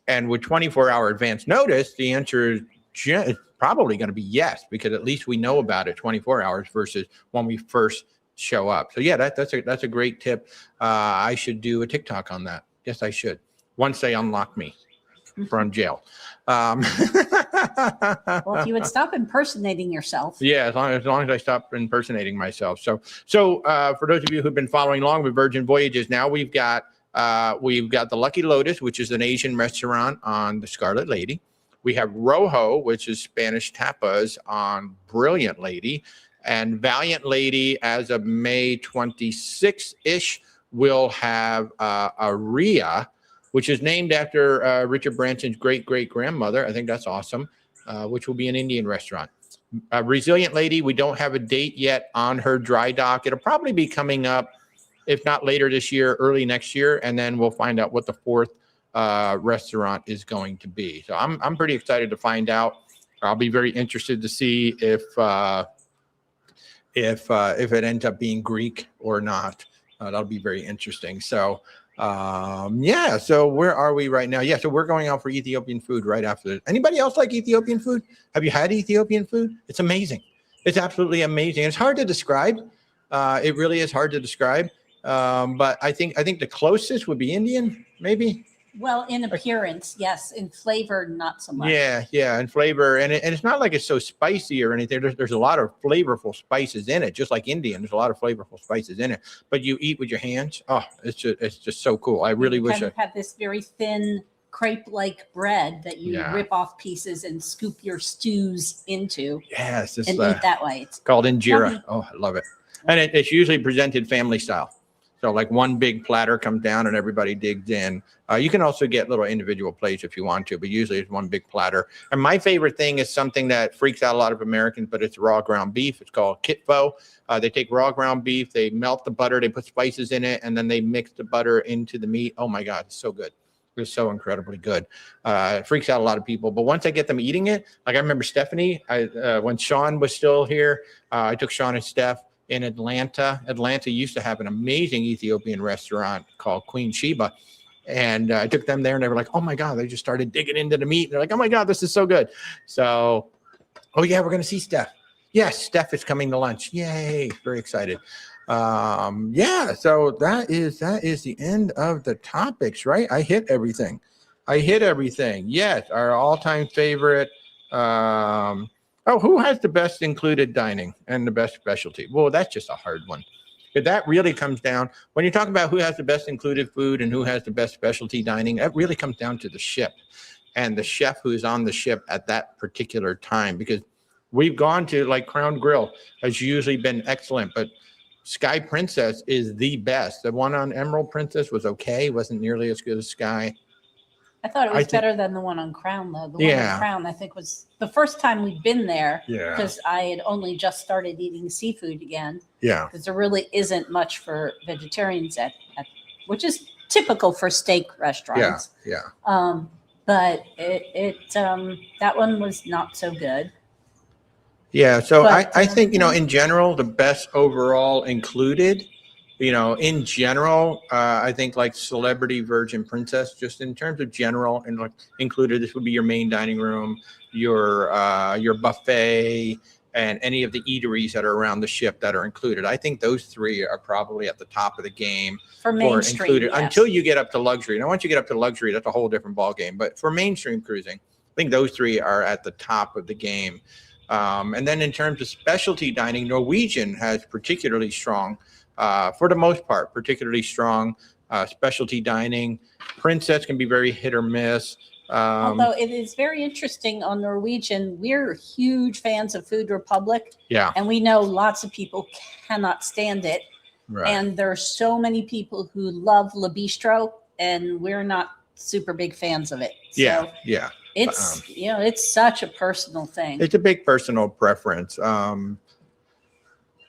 And with 24-hour advance notice, the answer is probably going to be yes, because at least we know about it 24 hours versus when we first show up. So yeah, that's a great tip. I should do a TikTok on that. Yes, I should. Once they unlock me from jail. Well, if you would stop impersonating yourself. Yeah, as long as I stop impersonating myself. So for those of you who've been following along with Virgin Voyages, now we've got the Lucky Lotus, which is an Asian restaurant on the Scarlet Lady. We have Rojo, which is Spanish tapas on Brilliant Lady, and Valiant Lady as of May 26th-ish will have Aria, which is named after Richard Branson's great-great-grandmother. I think that's awesome, which will be an Indian restaurant. Resilient Lady, we don't have a date yet on her dry dock. It'll probably be coming up, if not later this year, early next year, and then we'll find out what the 4th restaurant is going to be. So I'm pretty excited to find out. I'll be very interested to see if it ends up being Greek or not. That'll be very interesting. So yeah, so where are we right now? Yeah, so we're going out for Ethiopian food right after this. Anybody else like Ethiopian food? Have you had Ethiopian food? It's amazing. It's absolutely amazing. It's hard to describe. It really is hard to describe. But I think the closest would be Indian, maybe. Well, in appearance, yes. In flavor, not so much. Yeah, and flavor, and it's not like it's so spicy or anything. There's a lot of flavorful spices in it, just like Indian. There's a lot of flavorful spices in it. But you eat with your hands. Oh, it's just so cool. I really wish I have this very thin crepe-like bread that you rip off pieces and scoop your stews into. Yes, and eat that way. It's called injera. Oh, I love it. And it's usually presented family style. So like one big platter comes down and everybody digs in. You can also get little individual plates if you want to, but usually it's one big platter. And my favorite thing is something that freaks out a lot of Americans, but it's raw ground beef. It's called kitfo. They take raw ground beef, they melt the butter, they put spices in it, and then they mix the butter into the meat. Oh my God, it's so good. It's so incredibly good. It freaks out a lot of people. But once I get them eating it, like I remember Stephanie, when Sean was still here, I took Sean and Steph in Atlanta. Atlanta used to have an amazing Ethiopian restaurant called Queen Sheba. And I took them there and they were like, oh my God, they just started digging into the meat. They're like, oh my God, this is so good. So, oh yeah, we're going to see Steph. Yes, Steph is coming to lunch. Yay. Very excited. Yeah, so that is the end of the topics, right? I hit everything. Yes, our all-time favorite Oh, who has the best included dining and the best specialty? Well, that's just a hard one. But that really comes down when you talk about who has the best included food and who has the best specialty dining. That really comes down to the ship and the chef who's on the ship at that particular time. Because we've gone to like Crown Grill has usually been excellent, but Sky Princess is the best. The one on Emerald Princess was okay, wasn't nearly as good as Sky. I thought it I was think- better than the one on Crown, though. The one Yeah. on Crown, I think, was the first time we'd been there Yeah, because I had only just started eating seafood again. yeah, Because there really isn't much for vegetarians which is typical for steak yeah, restaurants. yeah. But that one was not so good. Yeah, so But, I think, in general, the best overall included, in general, I think like Celebrity Virgin Princess, just in terms of general and like included, this would be your main dining room, your buffet, and any of the eateries that are around the ship that are included. I think those three are probably at the top of the game For for mainstream, included yes. until you get up to luxury. Now, once you get up to luxury, that's a whole different ballgame. But for mainstream cruising, I think those three are at the top of the game. And then in terms of specialty dining, Norwegian has particularly strong, for the most part, particularly strong specialty dining. Princess can be very hit or miss. Although it is very interesting on Norwegian, we're huge fans of Food Republic, Yeah, and we know lots of people cannot stand it. right. And there are so many people who love Le Bistro, and we're not super big fans of it. So Yeah, yeah. it's it's such a personal thing. It's a big personal preference.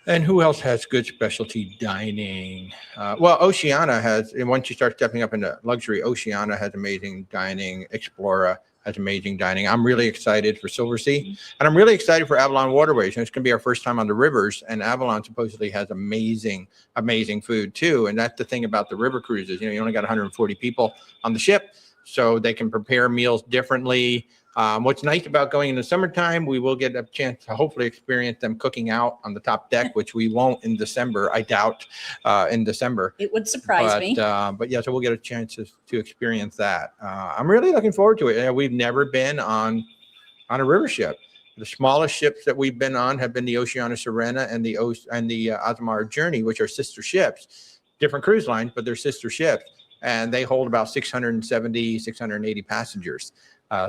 And who else has good specialty dining? Well, Oceana has, and once you start stepping up into luxury, Oceana has amazing dining. Explora has amazing dining. I'm really excited for Silversea, and I'm really excited for Avalon Waterways. And it's going to be our first time on the rivers, and Avalon supposedly has amazing, amazing food too. And that's the thing about the river cruises. You only got 140 people on the ship, so they can prepare meals differently. What's nice about going in the summertime, we will get a chance to hopefully experience them cooking out on the top deck, which we won't in December. I doubt in December. It would surprise me. But yeah, so we'll get a chance to experience that. I'm really looking forward to it. We've never been on a river ship. The smallest ships that we've been on have been the Oceana Serena and the Azamara Journey, which are sister ships, different cruise lines, but they're sister ships, and they hold about 670, 680 passengers.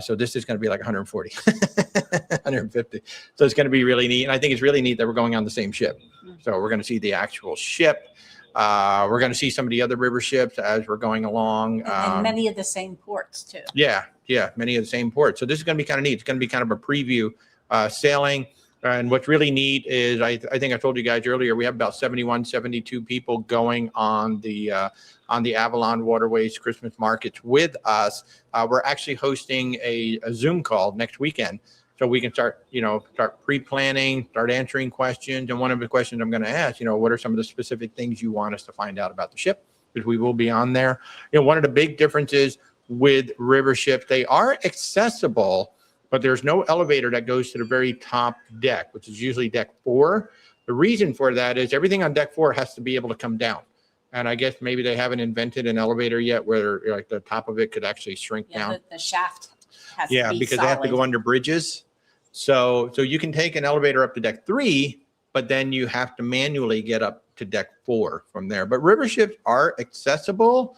So this is going to be like 140, 150. So it's going to be really neat. And I think it's really neat that we're going on the same ship. So we're going to see the actual ship. We're going to see some of the other river ships as we're going along. And many of the same ports too. Yeah, many of the same ports. So this is going to be kind of neat. It's going to be kind of a preview sailing. And what's really neat is I think I told you guys earlier, we have about 71, 72 people going on the Avalon Waterways Christmas markets with us. We're actually hosting a Zoom call next weekend, so we can start pre-planning, start answering questions. And one of the questions I'm going to ask, what are some of the specific things you want us to find out about the ship? Because we will be on there. One of the big differences with river ships, they are accessible, but there's no elevator that goes to the very top deck, which is usually deck 4. The reason for that is everything on deck 4 has to be able to come down. And I guess maybe they haven't invented an elevator yet where like the top of it could actually shrink down. The shaft has to be because solid. they have to go under bridges. So you can take an elevator up to deck 3, but then you have to manually get up to deck 4 from there. But river ships are accessible.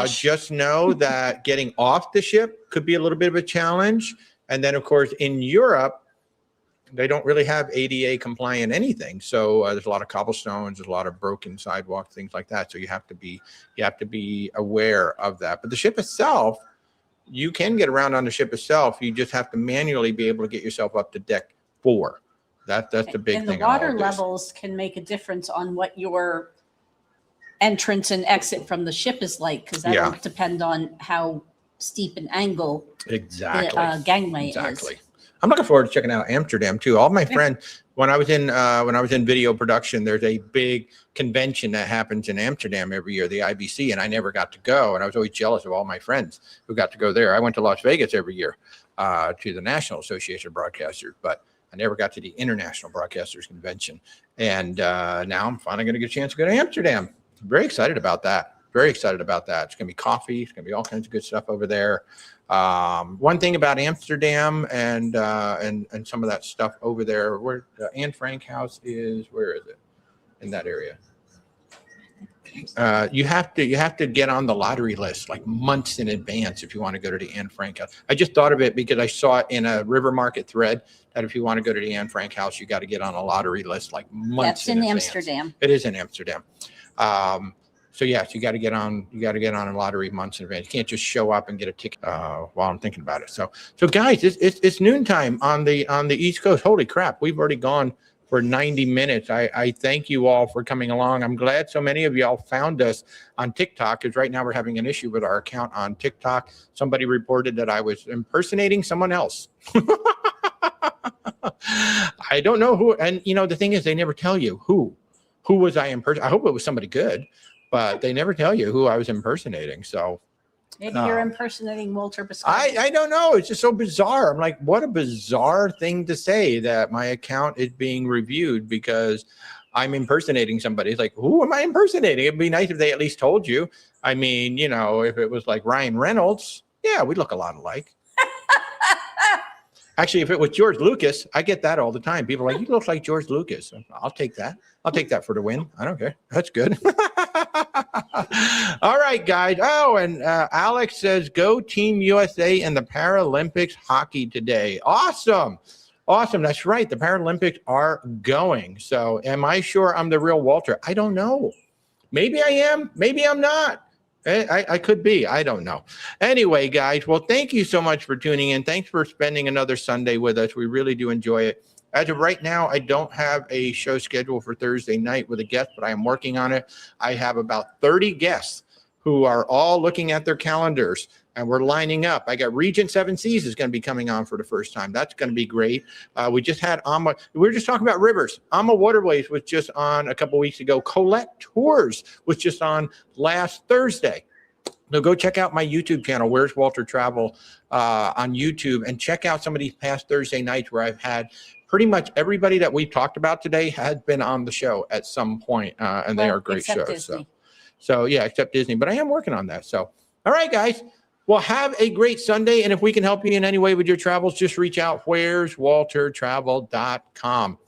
Just know that getting off the ship could be a little bit of a challenge. And then, of course, in Europe, they don't really have ADA compliant anything. So there's a lot of cobblestones, there's a lot of broken sidewalks, things like that. So you have to be aware of that. But the ship itself, you can get around on the ship itself. You just have to manually be able to get yourself up to deck 4. That's the big and thing. the water levels can make a difference on what your entrance and exit from the ship is like, because that will depend on how steep an angle the gangway is. I'm looking forward to checking out Amsterdam too. All my friends, when I was in video production, there's a big convention that happens in Amsterdam every year, the IBC, and I never got to go. And I was always jealous of all my friends who got to go there. I went to Las Vegas every year to the National Association of Broadcasters, but I never got to the International Broadcasters Convention. And now I'm finally going to get a chance to go to Amsterdam. I'm very excited about that. very excited about that. It's going to be coffee. It's going to be all kinds of good stuff over there. One thing about Amsterdam and some of that stuff over there, where the Anne Frank house is, where is it in that area? You have to get on the lottery list like months in advance if you want to go to the Anne Frank house. I just thought of it because I saw it in a River Market thread that if you want to go to the Anne Frank house, you got to get on a lottery list like months. That's in advance. Amsterdam. It is in Amsterdam. So yes, you got to get on a lottery months in advance. You can't just show up and get a ticket while I'm thinking about it. So guys, it's noontime on the East Coast. Holy crap, we've already gone for 90 minutes. I thank you all for coming along. I'm glad so many of y'all found us on TikTok, because right now we're having an issue with our account on TikTok. Somebody reported that I was impersonating someone else. I don't know who, and the thing is, they never tell you who was I impersonating. I hope it was somebody good, but they never tell you who I was impersonating. So Maybe you're impersonating Walter Biscotti. I don't know. It's just so bizarre. I'm like, what a bizarre thing to say, that my account is being reviewed because I'm impersonating somebody. It's like, who am I impersonating? It'd be nice if they at least told you. I mean, if it was like Ryan Reynolds, yeah, we look a lot alike. Actually, if it was George Lucas, I get that all the time. People are like, you look like George Lucas. I'll take that. I'll take that for the win. I don't care. That's good. All right, guys. Oh, and Alex says, go Team USA in the Paralympics hockey today. Awesome. Awesome. That's right. The Paralympics are going. So am I sure I'm the real Walter? I don't know. Maybe I am. Maybe I'm not. I could be. I don't know. Anyway, guys, well, thank you so much for tuning in. Thanks for spending another Sunday with us. We really do enjoy it. As of right now, I don't have a show scheduled for Thursday night with a guest, but I am working on it. I have about 30 guests who are all looking at their calendars, and we're lining up. I got Regent Seven Seas is going to be coming on for the first time. That's going to be great. We just had we were just talking about rivers. Amma Waterways was just on a couple weeks ago. Colette Tours was just on last Thursday. So go check out my YouTube channel, Where's Walter Travel, on YouTube, and check out some of these past Thursday nights where I've had pretty much everybody that we've talked about today has been on the show at some point, and they are great shows. Disney. So yeah, except Disney, but I am working on that. So, all right, guys. Well, have a great Sunday. And if we can help you in any way with your travels, just reach out. Where's WalterTravel.com.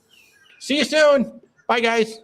See you soon. Bye, guys.